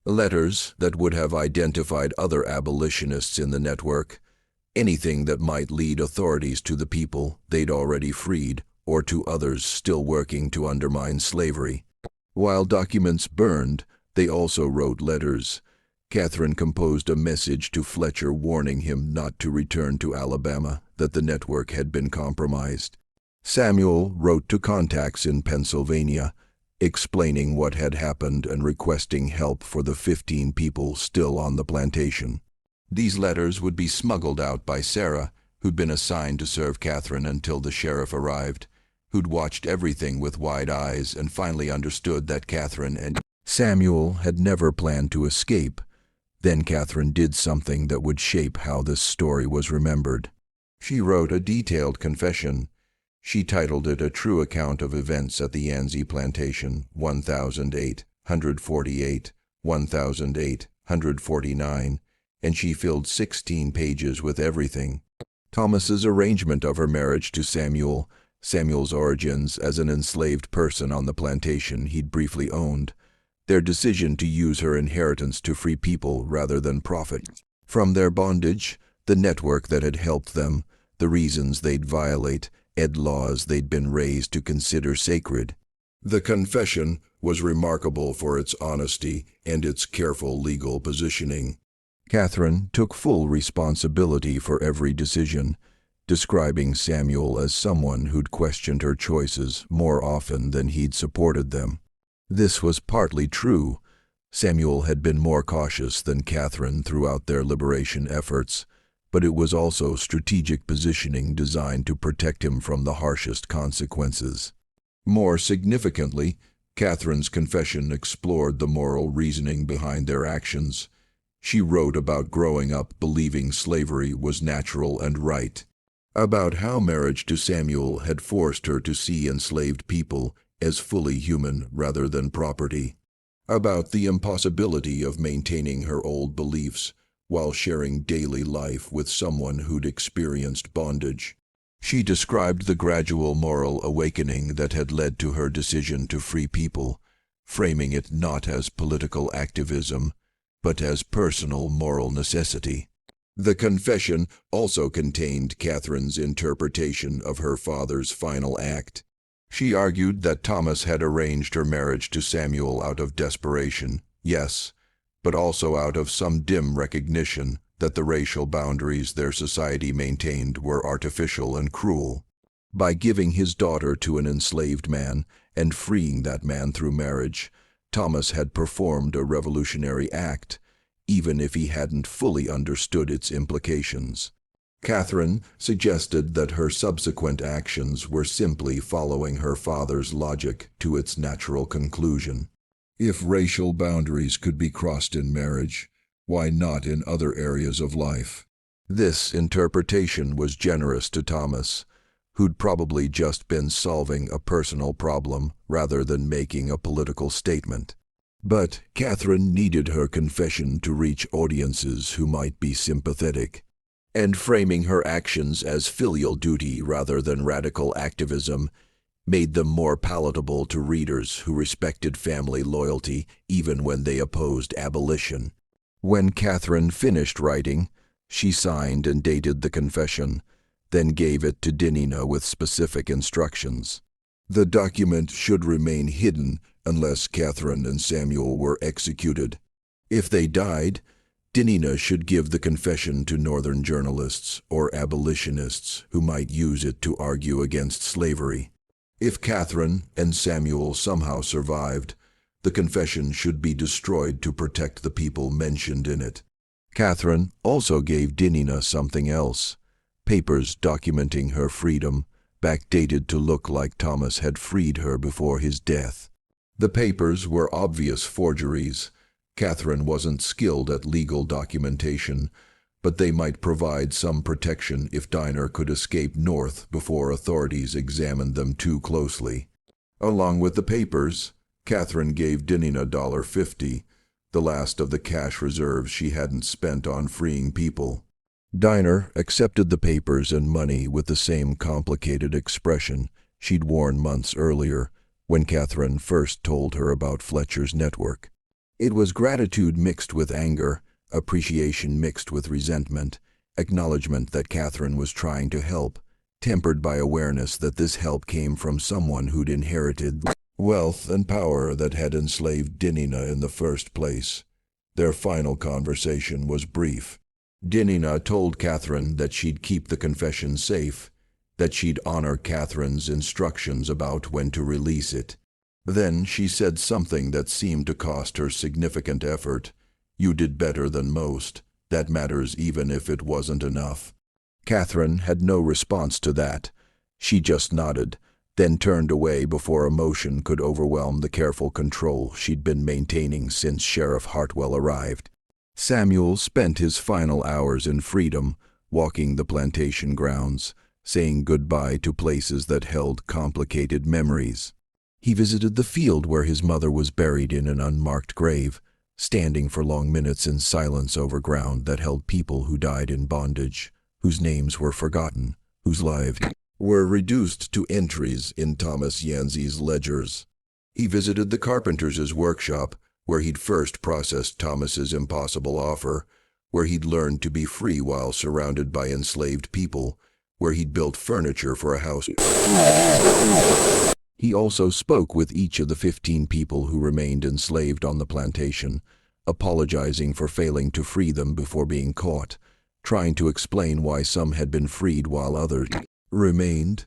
Letters that would have identified other abolitionists in the network, anything that might lead authorities to the people they'd already freed or to others still working to undermine slavery. While documents burned, they also wrote letters. Catherine composed a message to Fletcher warning him not to return to Alabama, that the network had been compromised. Samuel wrote to contacts in Pennsylvania, explaining what had happened and requesting help for the 15 people still on the plantation. These letters would be smuggled out by Sarah, who'd been assigned to serve Catherine until the sheriff arrived, who'd watched everything with wide eyes and finally understood that Catherine and Samuel had never planned to escape. Then Catherine did something that would shape how this story was remembered. She wrote a detailed confession. She titled it A True Account of Events at the Yanzi Plantation, 1848, 1849, and she filled 16 pages with everything. Thomas's arrangement of her marriage to Samuel, Samuel's origins as an enslaved person on the plantation he'd briefly owned, their decision to use her inheritance to free people rather than profit from their bondage, the network that had helped them, the reasons they'd violate, laws they'd been raised to consider sacred. The confession was remarkable for its honesty and its careful legal positioning. Catherine took full responsibility for every decision, describing Samuel as someone who'd questioned her choices more often than he'd supported them. This was partly true. Samuel had been more cautious than Catherine throughout their liberation efforts, but it was also strategic positioning designed to protect him from the harshest consequences. More significantly, Catherine's confession explored the moral reasoning behind their actions. She wrote about growing up believing slavery was natural and right, about how marriage to Samuel had forced her to see enslaved people as fully human rather than property, about the impossibility of maintaining her old beliefs while sharing daily life with someone who'd experienced bondage. She described the gradual moral awakening that had led to her decision to free people, framing it not as political activism, but as personal moral necessity. The confession also contained Catherine's interpretation of her father's final act. She argued that Thomas had arranged her marriage to Samuel out of desperation, yes, but also out of some dim recognition that the racial boundaries their society maintained were artificial and cruel. By giving his daughter to an enslaved man and freeing that man through marriage, Thomas had performed a revolutionary act, even if he hadn't fully understood its implications. Catherine suggested that her subsequent actions were simply following her father's logic to its natural conclusion. If racial boundaries could be crossed in marriage, why not in other areas of life? This interpretation was generous to Thomas, who'd probably just been solving a personal problem rather than making a political statement. But Catherine needed her confession to reach audiences who might be sympathetic, and framing her actions as filial duty rather than radical activism made them more palatable to readers who respected family loyalty even when they opposed abolition. When Catherine finished writing, she signed and dated the confession, then gave it to Dinina with specific instructions. The document should remain hidden unless Catherine and Samuel were executed. If they died, Dinina should give the confession to Northern journalists or abolitionists who might use it to argue against slavery. If Catherine and Samuel somehow survived, the confession should be destroyed to protect the people mentioned in it. Catherine also gave Dinina something else, papers documenting her freedom, backdated to look like Thomas had freed her before his death. The papers were obvious forgeries. Catherine wasn't skilled at legal documentation, but they might provide some protection if Dinah could escape north before authorities examined them too closely. Along with the papers, Catherine gave Dinah $50, the last of the cash reserves she hadn't spent on freeing people. Dinah accepted the papers and money with the same complicated expression she'd worn months earlier when Catherine first told her about Fletcher's network. It was gratitude mixed with anger, appreciation mixed with resentment, acknowledgement that Catherine was trying to help, tempered by awareness that this help came from someone who'd inherited wealth and power that had enslaved Dinina in the first place. Their final conversation was brief. Dinina told Catherine that she'd keep the confession safe, that she'd honor Catherine's instructions about when to release it. Then she said something that seemed to cost her significant effort. "You did better than most. That matters even if it wasn't enough." Catherine had no response to that. She just nodded, then turned away before emotion could overwhelm the careful control she'd been maintaining since Sheriff Hartwell arrived. Samuel spent his final hours in freedom, walking the plantation grounds, saying goodbye to places that held complicated memories. He visited the field where his mother was buried in an unmarked grave, standing for long minutes in silence over ground that held people who died in bondage, whose names were forgotten, whose lives were reduced to entries in Thomas Yancey's ledgers. He visited the carpenter's workshop, where he'd first processed Thomas's impossible offer, where he'd learned to be free while surrounded by enslaved people, where he'd built furniture for a house. He also spoke with each of the 15 people who remained enslaved on the plantation, apologizing for failing to free them before being caught, trying to explain why some had been freed while others remained.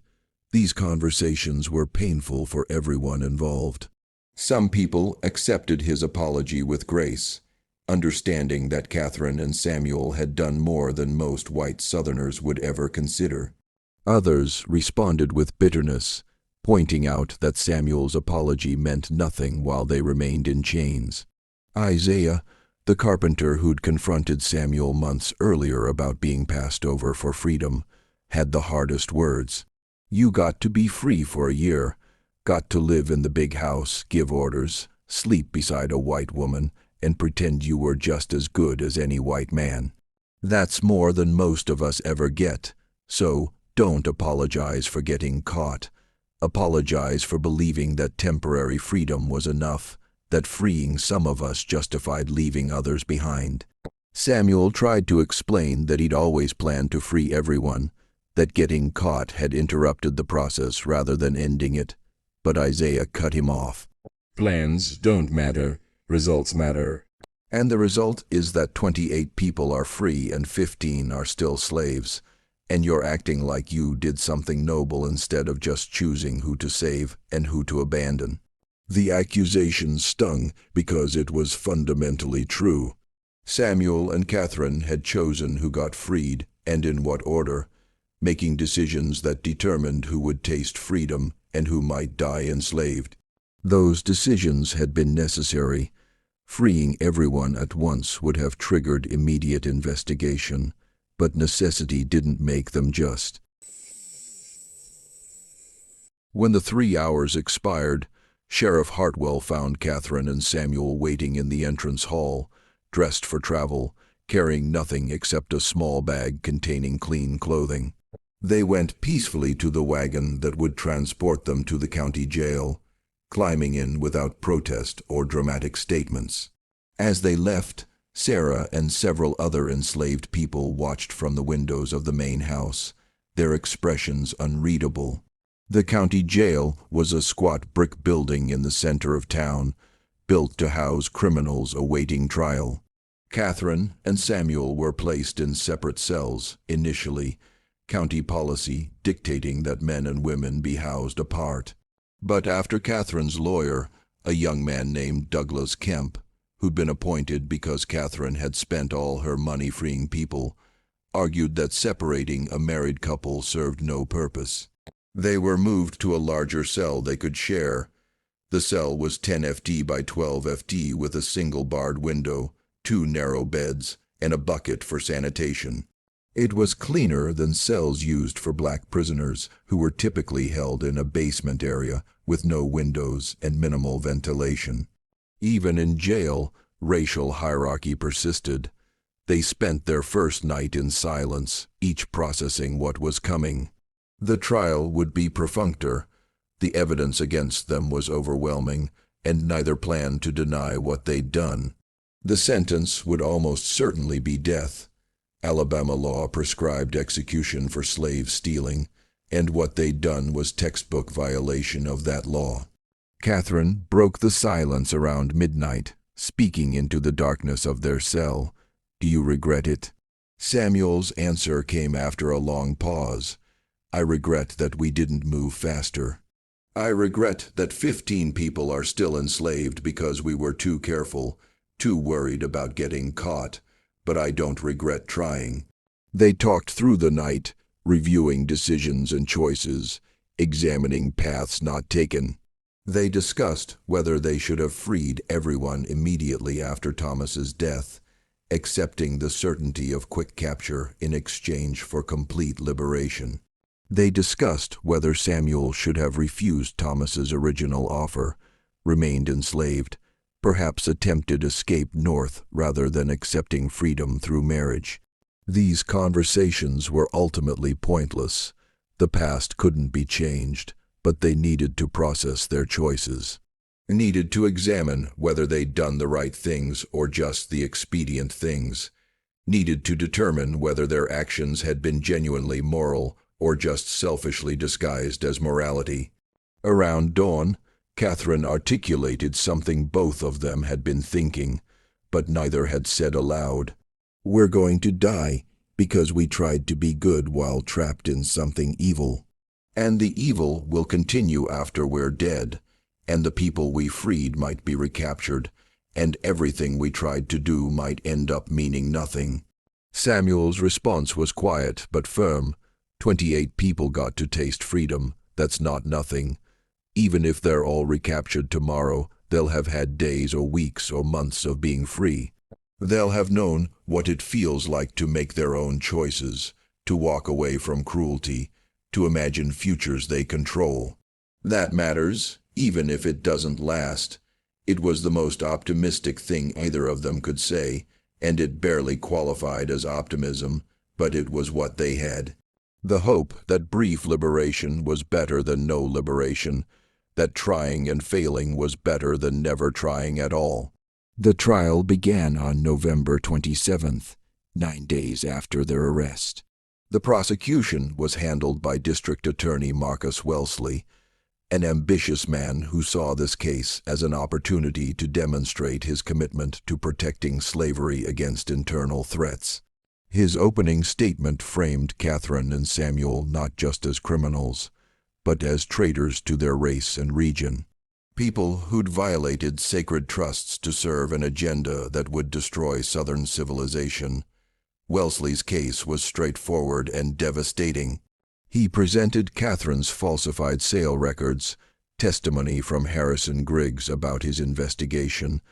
These conversations were painful for everyone involved. Some people accepted his apology with grace, understanding that Catherine and Samuel had done more than most white Southerners would ever consider. Others responded with bitterness, pointing out that Samuel's apology meant nothing while they remained in chains. Isaiah, the carpenter who'd confronted Samuel months earlier about being passed over for freedom, had the hardest words. "You got to be free for a year, got to live in the big house, give orders, sleep beside a white woman, and pretend you were just as good as any white man. That's more than most of us ever get, so don't apologize for getting caught. Apologize for believing that temporary freedom was enough, that freeing some of us justified leaving others behind." Samuel tried to explain that he'd always planned to free everyone, that getting caught had interrupted the process rather than ending it, but Isaiah cut him off. "Plans don't matter, results matter." And the result is that 28 people are free and 15 are still slaves, and you're acting like you did something noble instead of just choosing who to save and who to abandon. The accusation stung because it was fundamentally true. Samuel and Catherine had chosen who got freed and in what order, making decisions that determined who would taste freedom and who might die enslaved. Those decisions had been necessary. Freeing everyone at once would have triggered immediate investigation, but necessity didn't make them just. When the 3 hours expired, Sheriff Hartwell found Catherine and Samuel waiting in the entrance hall, dressed for travel, carrying nothing except a small bag containing clean clothing. They went peacefully to the wagon that would transport them to the county jail, climbing in without protest or dramatic statements. As they left, Sarah and several other enslaved people watched from the windows of the main house, their expressions unreadable. The county jail was a squat brick building in the center of town, built to house criminals awaiting trial. Catherine and Samuel were placed in separate cells initially, county policy dictating that men and women be housed apart. But after Catherine's lawyer, a young man named Douglas Kemp, who'd been appointed because Catherine had spent all her money freeing people, argued that separating a married couple served no purpose. They were moved to a larger cell they could share. The cell was 10 FT by 12 FT with a single barred window, 2 narrow beds, and a bucket for sanitation. It was cleaner than cells used for black prisoners who were typically held in a basement area with no windows and minimal ventilation. Even in jail, racial hierarchy persisted. They spent their first night in silence, each processing what was coming. The trial would be perfunctor. The evidence against them was overwhelming, and neither planned to deny what they'd done. The sentence would almost certainly be death. Alabama law prescribed execution for slave stealing, and what they'd done was textbook violation of that law. Catherine broke the silence around midnight, speaking into the darkness of their cell. "Do you regret it?" Samuel's answer came after a long pause. "I regret that we didn't move faster. I regret that 15 people are still enslaved because we were too careful, too worried about getting caught, but I don't regret trying." They talked through the night, reviewing decisions and choices, examining paths not taken. They discussed whether they should have freed everyone immediately after Thomas's death, accepting the certainty of quick capture in exchange for complete liberation. They discussed whether Samuel should have refused Thomas's original offer, remained enslaved, perhaps attempted escape north rather than accepting freedom through marriage. These conversations were ultimately pointless. The past couldn't be changed, but they needed to process their choices. Needed to examine whether they'd done the right things or just the expedient things. Needed to determine whether their actions had been genuinely moral or just selfishly disguised as morality. Around dawn, Catherine articulated something both of them had been thinking, but neither had said aloud. "We're going to die because we tried to be good while trapped in something evil. And the evil will continue after we're dead, and the people we freed might be recaptured, and everything we tried to do might end up meaning nothing." Samuel's response was quiet but firm. 28 people got to taste freedom. That's not nothing. Even if they're all recaptured tomorrow, they'll have had days or weeks or months of being free. They'll have known what it feels like to make their own choices, to walk away from cruelty, to imagine futures they control. That matters, even if it doesn't last. It was the most optimistic thing either of them could say, and it barely qualified as optimism, but it was what they had. The hope that brief liberation was better than no liberation, that trying and failing was better than never trying at all. The trial began on November 27th, 9 days after their arrest. The prosecution was handled by District Attorney Marcus Wellesley, an ambitious man who saw this case as an opportunity to demonstrate his commitment to protecting slavery against internal threats. His opening statement framed Catherine and Samuel not just as criminals, but as traitors to their race and region. People who'd violated sacred trusts to serve an agenda that would destroy Southern civilization. Wellesley's case was straightforward and devastating. He presented Catherine's falsified sale records, testimony from Harrison Griggs about his investigation,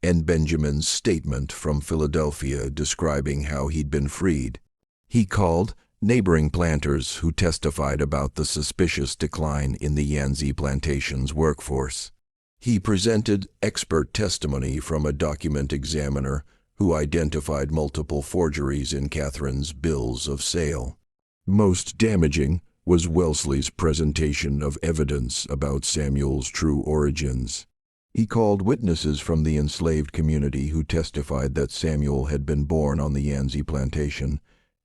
and Benjamin's statement from Philadelphia describing how he'd been freed. He called neighboring planters who testified about the suspicious decline in the Yanzi plantation's workforce. He presented expert testimony from a document examiner who identified multiple forgeries in Catherine's bills of sale. Most damaging was Wellesley's presentation of evidence about Samuel's true origins. He called witnesses from the enslaved community who testified that Samuel had been born on the Yanzi plantation,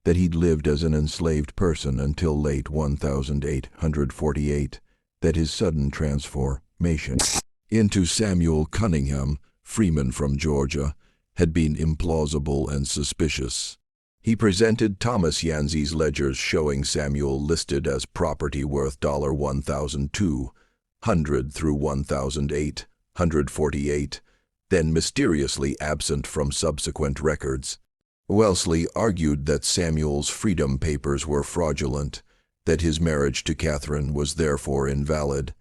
that he'd lived as an enslaved person until late 1848, that his sudden transformation into Samuel Cunningham, freeman from Georgia, had been implausible and suspicious. He presented Thomas Yanzi's ledgers showing Samuel listed as property worth $1,200 through 1,848, then mysteriously absent from subsequent records. Wellesley argued that Samuel's freedom papers were fraudulent, that his marriage to Catherine was therefore invalid,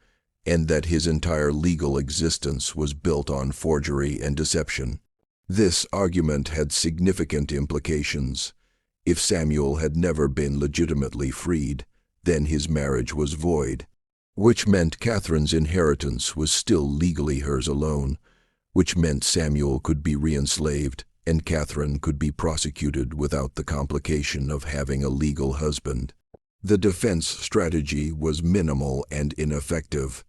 and that his entire legal existence was built on forgery and deception. This argument had significant implications. If Samuel had never been legitimately freed, then his marriage was void, which meant Catherine's inheritance was still legally hers alone, which meant Samuel could be re-enslaved and Catherine could be prosecuted without the complication of having a legal husband. The defense strategy was minimal and ineffective.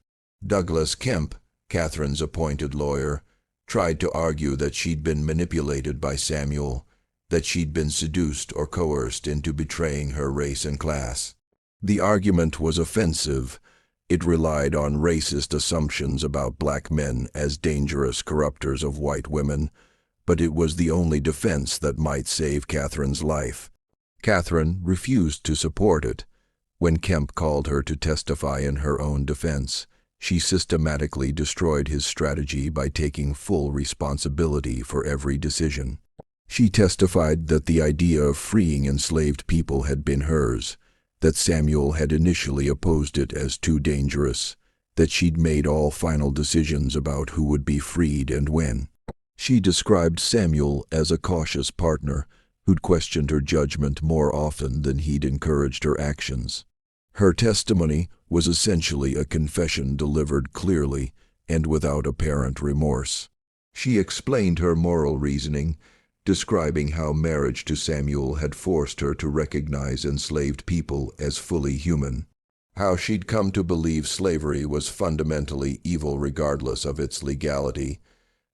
Douglas Kemp, Catherine's appointed lawyer, tried to argue that she'd been manipulated by Samuel, that she'd been seduced or coerced into betraying her race and class. The argument was offensive. It relied on racist assumptions about black men as dangerous corruptors of white women, but it was the only defense that might save Catherine's life. Catherine refused to support it. When Kemp called her to testify in her own defense, she systematically destroyed his strategy by taking full responsibility for every decision. She testified that the idea of freeing enslaved people had been hers, that Samuel had initially opposed it as too dangerous, that she'd made all final decisions about who would be freed and when. She described Samuel as a cautious partner who'd questioned her judgment more often than he'd encouraged her actions. Her testimony was essentially a confession delivered clearly and without apparent remorse. She explained her moral reasoning, describing how marriage to Samuel had forced her to recognize enslaved people as fully human, how she'd come to believe slavery was fundamentally evil regardless of its legality,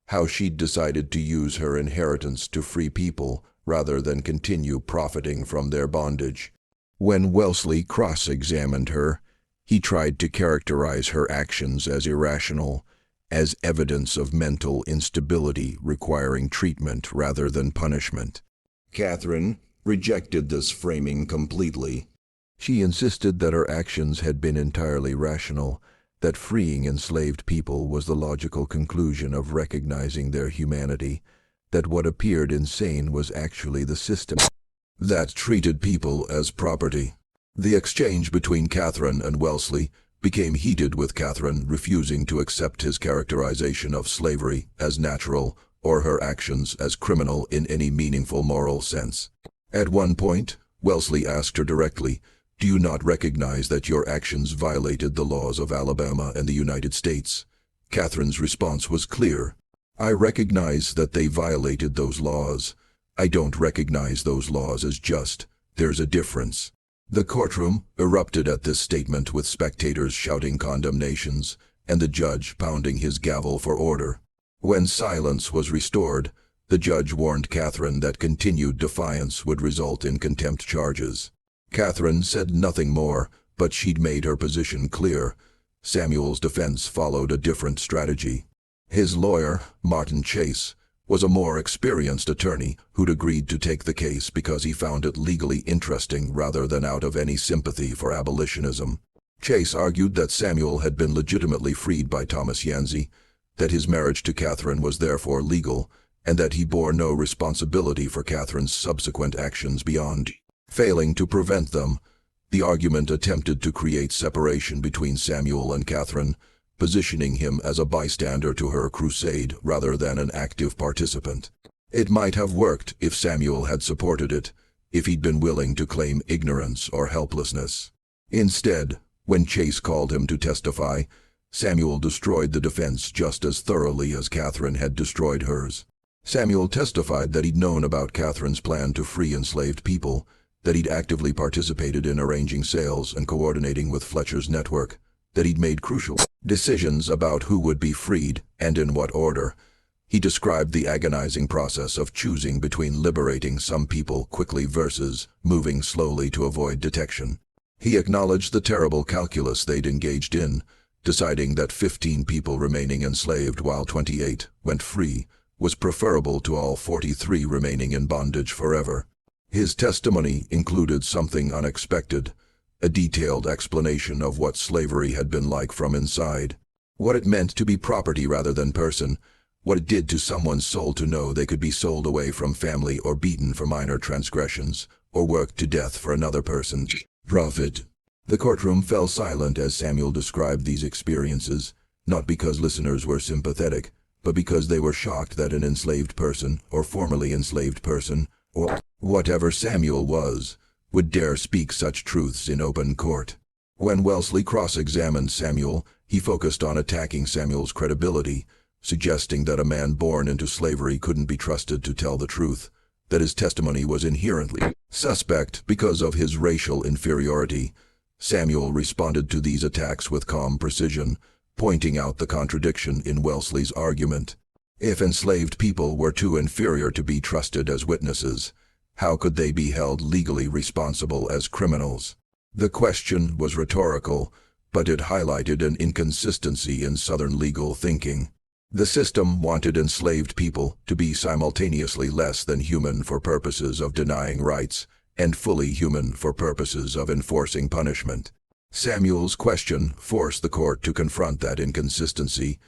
how she'd decided to use her inheritance to free people rather than continue profiting from their bondage. When Wellesley cross-examined her, he tried to characterize her actions as irrational, as evidence of mental instability requiring treatment rather than punishment. Catherine rejected this framing completely. She insisted that her actions had been entirely rational, that freeing enslaved people was the logical conclusion of recognizing their humanity, that what appeared insane was actually the system that treated people as property. The exchange between Catherine and Wellesley became heated, with Catherine refusing to accept his characterization of slavery as natural or her actions as criminal in any meaningful moral sense. At one point, Wellesley asked her directly, "Do you not recognize that your actions violated the laws of Alabama and the United States?" Catherine's response was clear. "I recognize that they violated those laws. I don't recognize those laws as just. There's a difference." The courtroom erupted at this statement, with spectators shouting condemnations and the judge pounding his gavel for order. When silence was restored, the judge warned Catherine that continued defiance would result in contempt charges. Catherine said nothing more, but she'd made her position clear. Samuel's defense followed a different strategy. His lawyer, Martin Chase, was a more experienced attorney who'd agreed to take the case because he found it legally interesting rather than out of any sympathy for abolitionism. Chase argued that Samuel had been legitimately freed by Thomas Yancey, that his marriage to Catherine was therefore legal, and that he bore no responsibility for Catherine's subsequent actions beyond failing to prevent them. The argument attempted to create separation between Samuel and Catherine, positioning him as a bystander to her crusade rather than an active participant. It might have worked if Samuel had supported it, if he'd been willing to claim ignorance or helplessness. Instead, when Chase called him to testify, Samuel destroyed the defense just as thoroughly as Catherine had destroyed hers. Samuel testified that he'd known about Catherine's plan to free enslaved people, that he'd actively participated in arranging sales and coordinating with Fletcher's network, that he'd made crucial decisions about who would be freed and in what order. He described the agonizing process of choosing between liberating some people quickly versus moving slowly to avoid detection. He acknowledged the terrible calculus they'd engaged in, deciding that 15 people remaining enslaved while 28 went free was preferable to all 43 remaining in bondage forever. His testimony included something unexpected, a detailed explanation of what slavery had been like from inside, what it meant to be property rather than person, what it did to someone's soul to know they could be sold away from family or beaten for minor transgressions, or worked to death for another person's profit. The courtroom fell silent as Samuel described these experiences, not because listeners were sympathetic, but because they were shocked that an enslaved person, or formerly enslaved person, or whatever Samuel was, would dare speak such truths in open court. When Wellesley cross-examined Samuel, he focused on attacking Samuel's credibility, suggesting that a man born into slavery couldn't be trusted to tell the truth, that his testimony was inherently suspect because of his racial inferiority. Samuel responded to these attacks with calm precision, pointing out the contradiction in Wellesley's argument. If enslaved people were too inferior to be trusted as witnesses, how could they be held legally responsible as criminals? The question was rhetorical, but it highlighted an inconsistency in Southern legal thinking. The system wanted enslaved people to be simultaneously less than human for purposes of denying rights and fully human for purposes of enforcing punishment. Samuel's question forced the court to confront that inconsistency,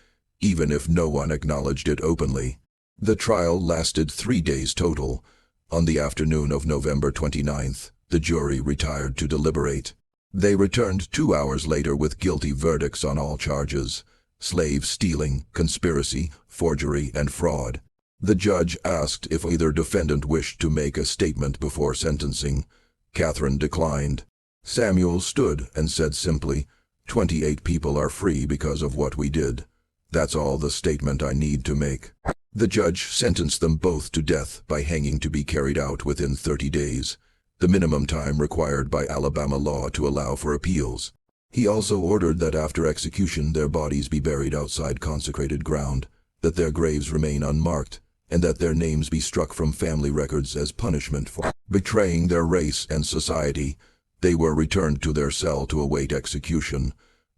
even if no one acknowledged it openly. The trial lasted 3 days total. On the afternoon of November 29th, the jury retired to deliberate. They returned 2 hours later with guilty verdicts on all charges: slave stealing, conspiracy, forgery, and fraud. The judge asked if either defendant wished to make a statement before sentencing. Catherine declined. Samuel stood and said simply, 28 people are free because of what we did. That's all the statement I need to make. The judge sentenced them both to death by hanging to be carried out within 30 days, the minimum time required by Alabama law to allow for appeals. He also ordered that after execution their bodies be buried outside consecrated ground, that their graves remain unmarked, and that their names be struck from family records as punishment for betraying their race and society. They were returned to their cell to await execution.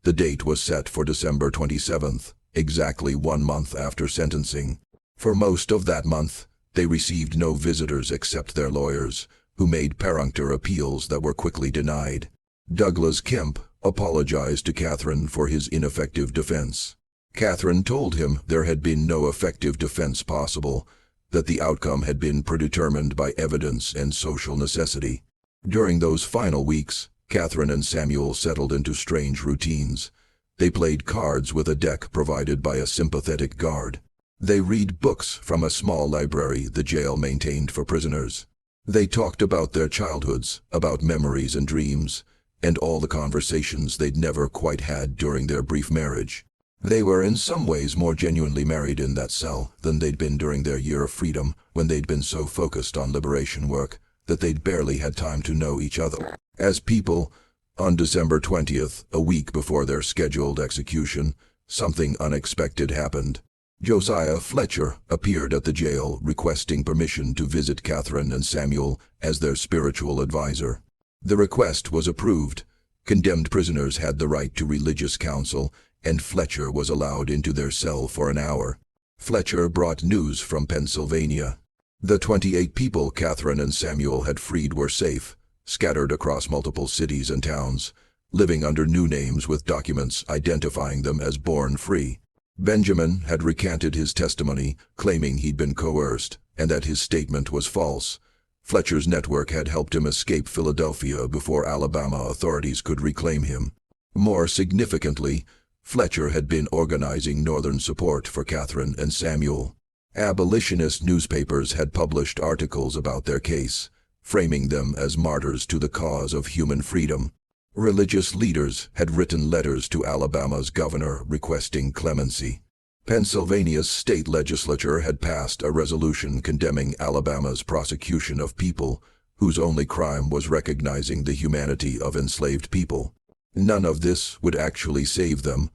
The date was set for December 27th, exactly 1 month after sentencing. For most of that month, they received no visitors except their lawyers, who made peremptory appeals that were quickly denied. Douglas Kemp apologized to Catherine for his ineffective defense. Catherine told him there had been no effective defense possible, that the outcome had been predetermined by evidence and social necessity. During those final weeks, Catherine and Samuel settled into strange routines. They played cards with a deck provided by a sympathetic guard. They read books from a small library the jail maintained for prisoners. They talked about their childhoods, about memories and dreams, and all the conversations they'd never quite had during their brief marriage. They were in some ways more genuinely married in that cell than they'd been during their year of freedom, when they'd been so focused on liberation work that they'd barely had time to know each other as people. On December 20th, a week before their scheduled execution, something unexpected happened. Josiah Fletcher appeared at the jail requesting permission to visit Catherine and Samuel as their spiritual advisor. The request was approved. Condemned prisoners had the right to religious counsel, and Fletcher was allowed into their cell for an hour. Fletcher brought news from Pennsylvania. The 28 people Catherine and Samuel had freed were safe, scattered across multiple cities and towns, living under new names with documents identifying them as born free. Benjamin had recanted his testimony, claiming he'd been coerced, and that his statement was false. Fletcher's network had helped him escape Philadelphia before Alabama authorities could reclaim him. More significantly, Fletcher had been organizing Northern support for Catherine and Samuel. Abolitionist newspapers had published articles about their case, framing them as martyrs to the cause of human freedom. Religious leaders had written letters to Alabama's governor requesting clemency. Pennsylvania's state legislature had passed a resolution condemning Alabama's prosecution of people whose only crime was recognizing the humanity of enslaved people. None of this would actually save them.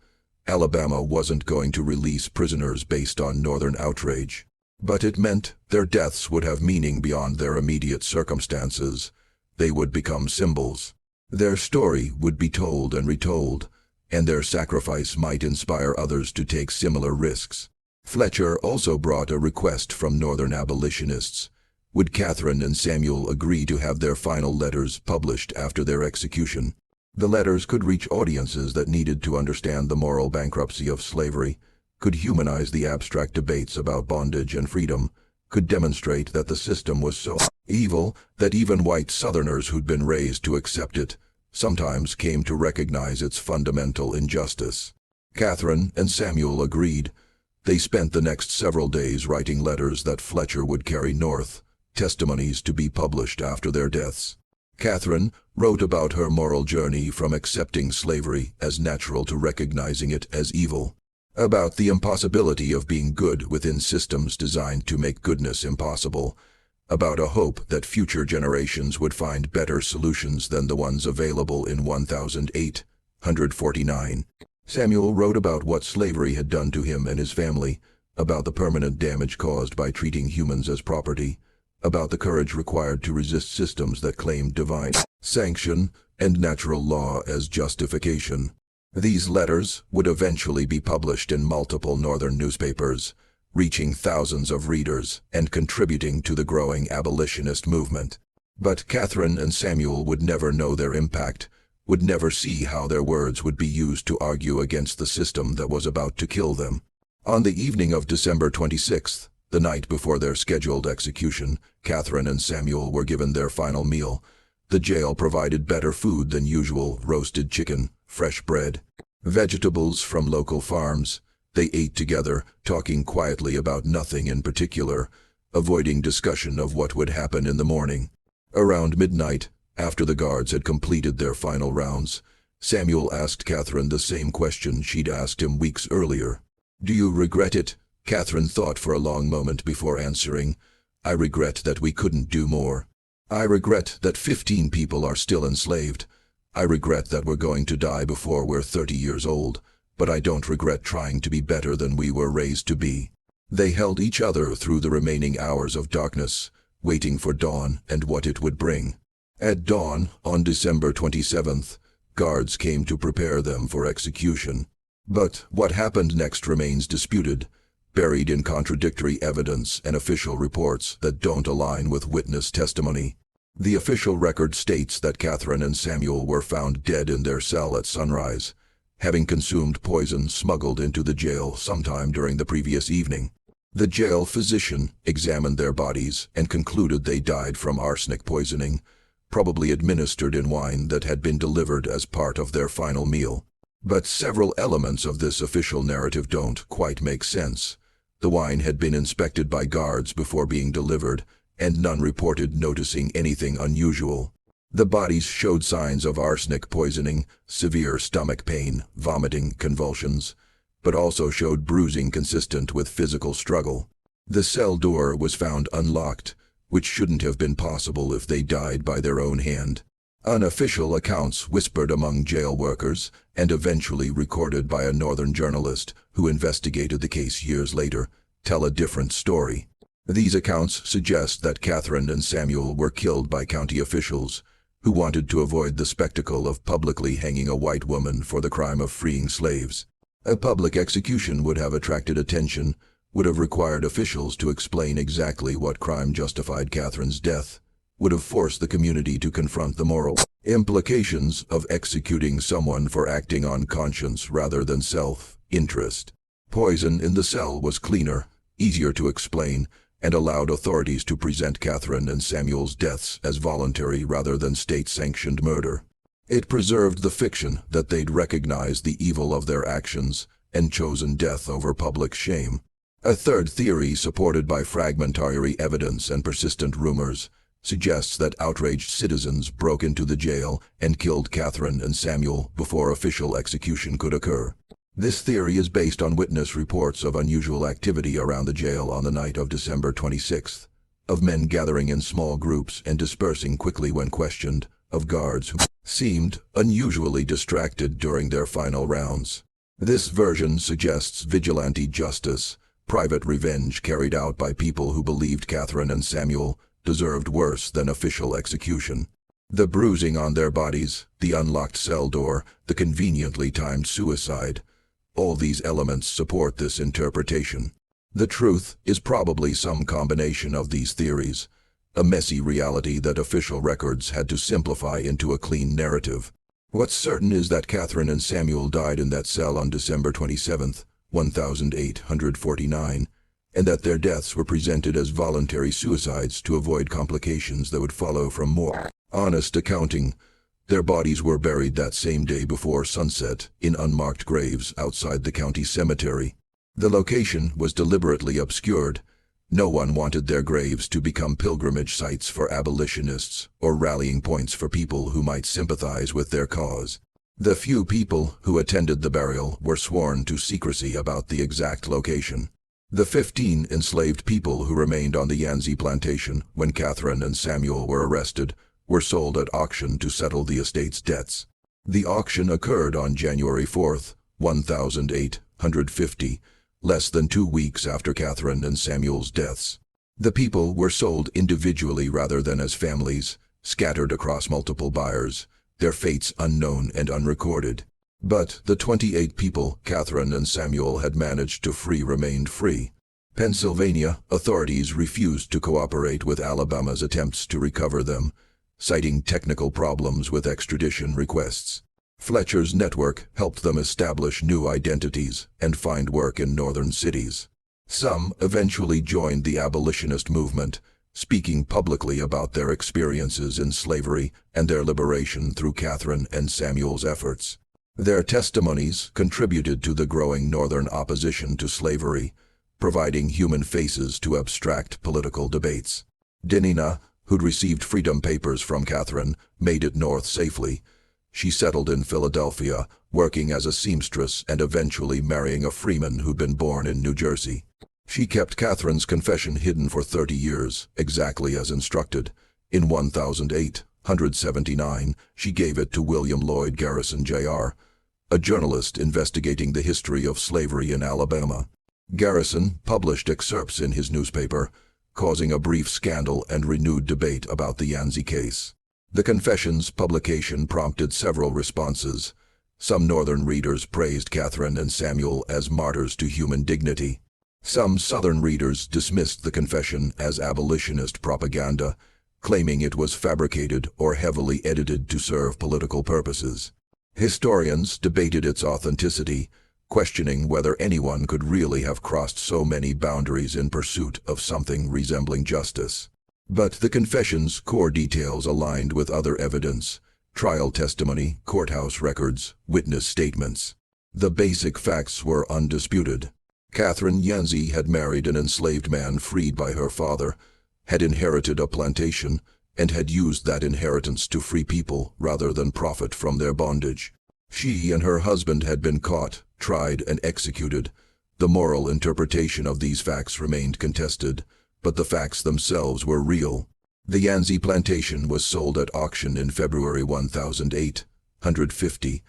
Alabama wasn't going to release prisoners based on Northern outrage. But it meant their deaths would have meaning beyond their immediate circumstances. They would become symbols. Their story would be told and retold, and their sacrifice might inspire others to take similar risks. Fletcher also brought a request from Northern abolitionists. Would Catherine and Samuel agree to have their final letters published after their execution? The letters could reach audiences that needed to understand the moral bankruptcy of slavery, could humanize the abstract debates about bondage and freedom, could demonstrate that the system was so evil that even white Southerners who'd been raised to accept it sometimes came to recognize its fundamental injustice. Catherine and Samuel agreed. They spent the next several days writing letters that Fletcher would carry north, testimonies to be published after their deaths. Catherine wrote about her moral journey from accepting slavery as natural to recognizing it as evil, about the impossibility of being good within systems designed to make goodness impossible, about a hope that future generations would find better solutions than the ones available in 1849. Samuel wrote about what slavery had done to him and his family, about the permanent damage caused by treating humans as property, about the courage required to resist systems that claimed divine sanction and natural law as justification. These letters would eventually be published in multiple Northern newspapers, reaching thousands of readers and contributing to the growing abolitionist movement. But Catherine and Samuel would never know their impact, would never see how their words would be used to argue against the system that was about to kill them. On the evening of December 26th, the night before their scheduled execution, Catherine and Samuel were given their final meal. The jail provided better food than usual: roasted chicken, fresh bread, vegetables from local farms. They ate together, talking quietly about nothing in particular, avoiding discussion of what would happen in the morning. Around midnight, After the guards had completed their final rounds, Samuel asked Catherine the same question she'd asked him weeks earlier. "Do you regret it?" Catherine thought for a long moment before answering. "I regret that we couldn't do more. I regret that 15 people are still enslaved. I regret that we're going to die before we're 30 years old, but I don't regret trying to be better than we were raised to be." They held each other through the remaining hours of darkness, waiting for dawn and what it would bring. At dawn, on December 27th, guards came to prepare them for execution. But what happened next remains disputed, buried in contradictory evidence and official reports that don't align with witness testimony. The official record states that Catherine and Samuel were found dead in their cell at sunrise, having consumed poison smuggled into the jail sometime during the previous evening. The jail physician examined their bodies and concluded they died from arsenic poisoning, probably administered in wine that had been delivered as part of their final meal. But several elements of this official narrative don't quite make sense. The wine had been inspected by guards before being delivered, and none reported noticing anything unusual. The bodies showed signs of arsenic poisoning, severe stomach pain, vomiting, convulsions, but also showed bruising consistent with physical struggle. The cell door was found unlocked, which shouldn't have been possible if they died by their own hand. Unofficial accounts whispered among jail workers, and eventually recorded by a northern journalist who investigated the case years later, tell a different story. These accounts suggest that Catherine and Samuel were killed by county officials, who wanted to avoid the spectacle of publicly hanging a white woman for the crime of freeing slaves. A public execution would have attracted attention, would have required officials to explain exactly what crime justified Catherine's death, would have forced the community to confront the moral implications of executing someone for acting on conscience rather than self-interest. Poison in the cell was cleaner, easier to explain, and allowed authorities to present Catherine and Samuel's deaths as voluntary rather than state-sanctioned murder. It preserved the fiction that they'd recognized the evil of their actions and chosen death over public shame. A third theory, supported by fragmentary evidence and persistent rumors, suggests that outraged citizens broke into the jail and killed Catherine and Samuel before official execution could occur. This theory is based on witness reports of unusual activity around the jail on the night of December 26th, of men gathering in small groups and dispersing quickly when questioned, of guards who seemed unusually distracted during their final rounds. This version suggests vigilante justice, private revenge carried out by people who believed Catherine and Samuel deserved worse than official execution. The bruising on their bodies, the unlocked cell door, the conveniently timed suicide, all these elements support this interpretation. The truth is probably some combination of these theories, a messy reality that official records had to simplify into a clean narrative. What's certain is that Catherine and Samuel died in that cell on December 27th, 1849, and that their deaths were presented as voluntary suicides to avoid complications that would follow from more honest accounting. Their bodies were buried that same day before sunset in unmarked graves outside the county cemetery. The location was deliberately obscured. No one wanted their graves to become pilgrimage sites for abolitionists or rallying points for people who might sympathize with their cause. The few people who attended the burial were sworn to secrecy about the exact location. The 15 enslaved people who remained on the Yanzi plantation when Catherine and Samuel were arrested were sold at auction to settle the estate's debts. The auction occurred on January 4th, 1850, less than 2 weeks after Catherine and Samuel's deaths. The people were sold individually rather than as families, scattered across multiple buyers, their fates unknown and unrecorded. But the 28 people Catherine and Samuel had managed to free remained free. Pennsylvania authorities refused to cooperate with Alabama's attempts to recover them, citing technical problems with extradition requests. Fletcher's network helped them establish new identities and find work in northern cities. Some eventually joined the abolitionist movement, speaking publicly about their experiences in slavery and their liberation through Catherine and Samuel's efforts. Their testimonies contributed to the growing northern opposition to slavery, providing human faces to abstract political debates. Denina, who'd received freedom papers from Catherine, made it north safely. She settled in Philadelphia, working as a seamstress and eventually marrying a freeman who'd been born in New Jersey. She kept Catherine's confession hidden for 30 years, exactly as instructed. In 1879, she gave it to William Lloyd Garrison, Jr., a journalist investigating the history of slavery in Alabama. Garrison published excerpts in his newspaper, causing a brief scandal and renewed debate about the Yancey case. The confession's publication prompted several responses. Some Northern readers praised Catherine and Samuel as martyrs to human dignity. Some Southern readers dismissed the confession as abolitionist propaganda, claiming it was fabricated or heavily edited to serve political purposes. Historians debated its authenticity, questioning whether anyone could really have crossed so many boundaries in pursuit of something resembling justice. But the confession's core details aligned with other evidence: trial testimony, courthouse records, witness statements. The basic facts were undisputed. Catherine Yancey had married an enslaved man freed by her father, had inherited a plantation, and had used that inheritance to free people rather than profit from their bondage. She and her husband had been caught, tried, and executed. The moral interpretation of these facts remained contested, but the facts themselves were real. The Yancey plantation was sold at auction in February 1850.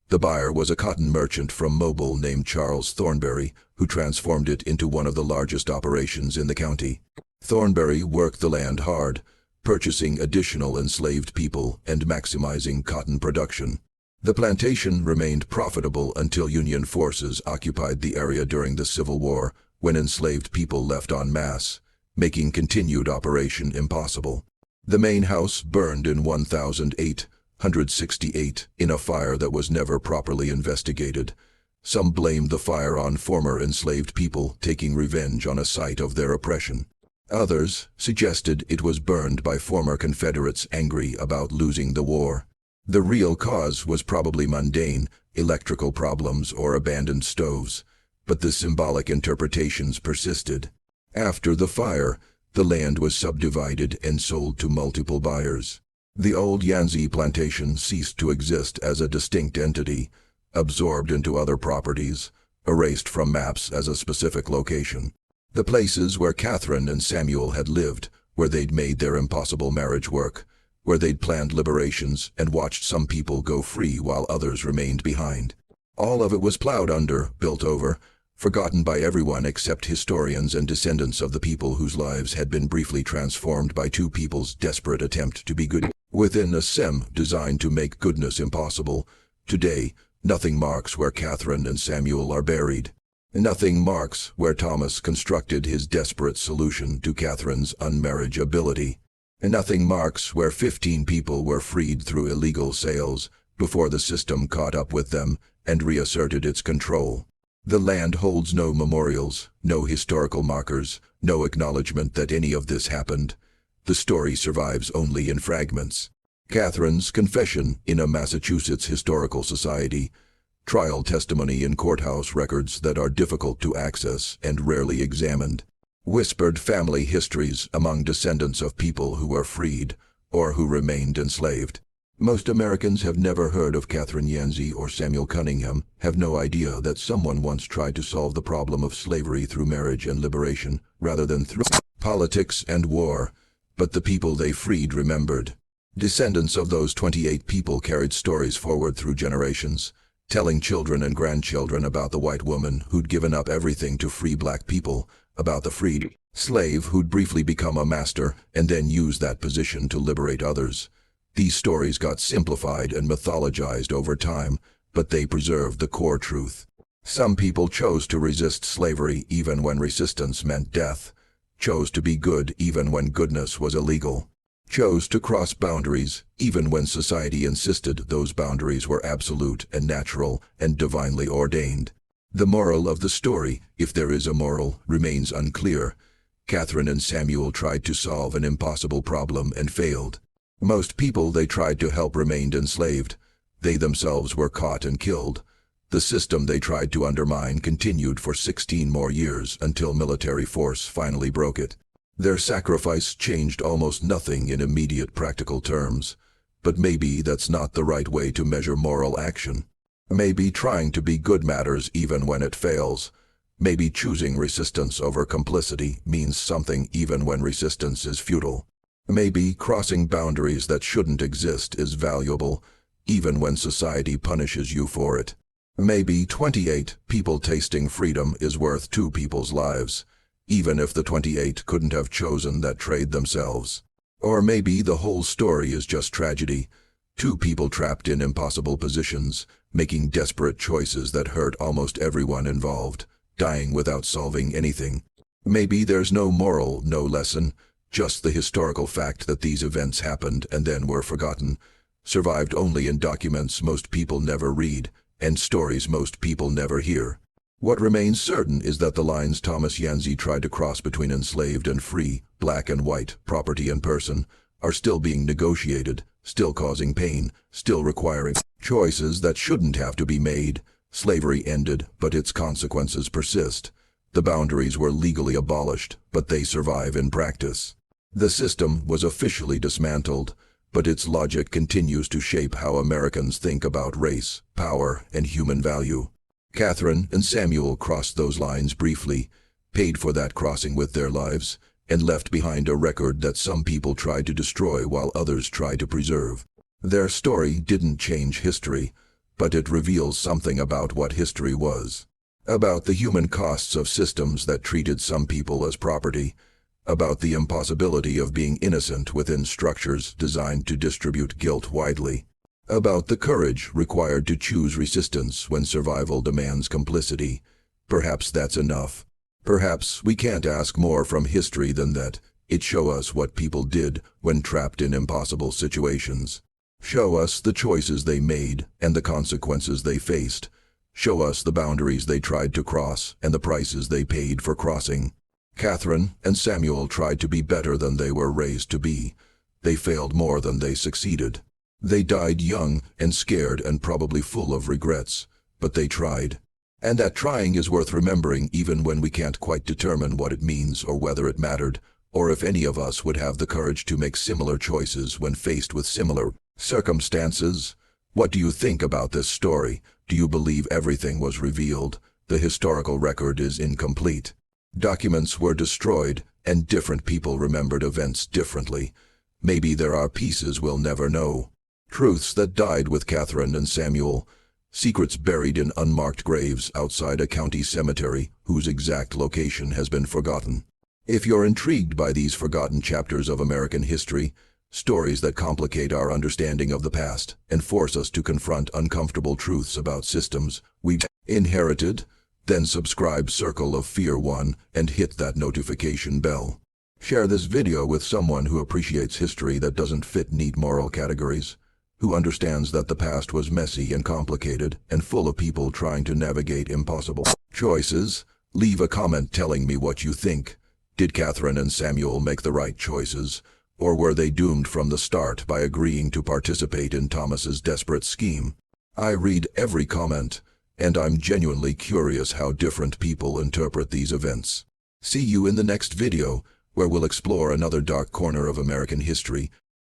The buyer was a cotton merchant from Mobile named Charles Thornberry, who transformed it into one of the largest operations in the county. Thornberry worked the land hard, purchasing additional enslaved people and maximizing cotton production. The plantation remained profitable until Union forces occupied the area during the Civil War, when enslaved people left en masse, making continued operation impossible. The main house burned in 1868 in a fire that was never properly investigated. Some blamed the fire on former enslaved people taking revenge on a site of their oppression. Others suggested it was burned by former Confederates angry about losing the war. The real cause was probably mundane, electrical problems or abandoned stoves, but the symbolic interpretations persisted. After the fire, the land was subdivided and sold to multiple buyers. The old Yancey plantation ceased to exist as a distinct entity, absorbed into other properties, erased from maps as a specific location. The places where Catherine and Samuel had lived, where they'd made their impossible marriage work, where they'd planned liberations and watched some people go free while others remained behind. All of it was plowed under, built over, forgotten by everyone except historians and descendants of the people whose lives had been briefly transformed by two people's desperate attempt to be good. Within a SEM designed to make goodness impossible, today, nothing marks where Catherine and Samuel are buried. Nothing marks where Thomas constructed his desperate solution to Catherine's unmarriageability. Nothing marks where 15 people were freed through illegal sales before the system caught up with them and reasserted its control. The land holds no memorials, no historical markers, no acknowledgement that any of this happened. The story survives only in fragments. Catherine's confession in a Massachusetts historical society, trial testimony in courthouse records that are difficult to access and rarely examined, whispered family histories among descendants of people who were freed or who remained enslaved. Most Americans have never heard of Catherine Yancey or Samuel Cunningham, have no idea that someone once tried to solve the problem of slavery through marriage and liberation, rather than through politics and war. But the people they freed remembered. Descendants of those 28 people carried stories forward through generations, telling children and grandchildren about the white woman who'd given up everything to free black people, about the freed slave who'd briefly become a master and then used that position to liberate others. These stories got simplified and mythologized over time, but they preserved the core truth. Some people chose to resist slavery even when resistance meant death, chose to be good even when goodness was illegal, chose to cross boundaries even when society insisted those boundaries were absolute and natural and divinely ordained. The moral of the story, if there is a moral, remains unclear. Catherine and Samuel tried to solve an impossible problem and failed. Most people they tried to help remained enslaved. They themselves were caught and killed. The system they tried to undermine continued for 16 more years until military force finally broke it. Their sacrifice changed almost nothing in immediate practical terms. But maybe that's not the right way to measure moral action. Maybe trying to be good matters even when it fails. Maybe choosing resistance over complicity means something even when resistance is futile. Maybe crossing boundaries that shouldn't exist is valuable, even when society punishes you for it. Maybe 28 people tasting freedom is worth 2 people's lives, even if the 28 couldn't have chosen that trade themselves. Or maybe the whole story is just tragedy. 2 people trapped in impossible positions, making desperate choices that hurt almost everyone involved, dying without solving anything. Maybe there's no moral, no lesson, just the historical fact that these events happened and then were forgotten, survived only in documents most people never read, and stories most people never hear. What remains certain is that the lines Thomas Yancey tried to cross between enslaved and free, black and white, property and person, are still being negotiated, still causing pain, still requiring choices that shouldn't have to be made. Slavery ended, but its consequences persist. The boundaries were legally abolished, but they survive in practice. The system was officially dismantled, but its logic continues to shape how Americans think about race, power, and human value. Catherine and Samuel crossed those lines briefly, paid for that crossing with their lives, and left behind a record that some people tried to destroy while others tried to preserve. Their story didn't change history, but it reveals something about what history was. About the human costs of systems that treated some people as property, about the impossibility of being innocent within structures designed to distribute guilt widely, about the courage required to choose resistance when survival demands complicity. Perhaps that's enough. Perhaps we can't ask more from history than that. It show us what people did when trapped in impossible situations. Show us the choices they made and the consequences they faced. Show us the boundaries they tried to cross and the prices they paid for crossing. Catherine and Samuel tried to be better than they were raised to be. They failed more than they succeeded. They died young and scared and probably full of regrets, but they tried. And that trying is worth remembering even when we can't quite determine what it means or whether it mattered, or if any of us would have the courage to make similar choices when faced with similar circumstances. What do you think about this story? Do you believe everything was revealed? The historical record is incomplete. Documents were destroyed, and different people remembered events differently. Maybe there are pieces we'll never know. Truths that died with Catherine and Samuel. Secrets buried in unmarked graves outside a county cemetery whose exact location has been forgotten. If you're intrigued by these forgotten chapters of American history, stories that complicate our understanding of the past and force us to confront uncomfortable truths about systems we've inherited, then subscribe Circle of Fear 1 and hit that notification bell. Share this video with someone who appreciates history that doesn't fit neat moral categories, who understands that the past was messy and complicated and full of people trying to navigate impossible choices. Leave a comment telling me what you think. Did Catherine and Samuel make the right choices, or were they doomed from the start by agreeing to participate in Thomas's desperate scheme? I read every comment, and I'm genuinely curious how different people interpret these events. See you in the next video, where we'll explore another dark corner of American history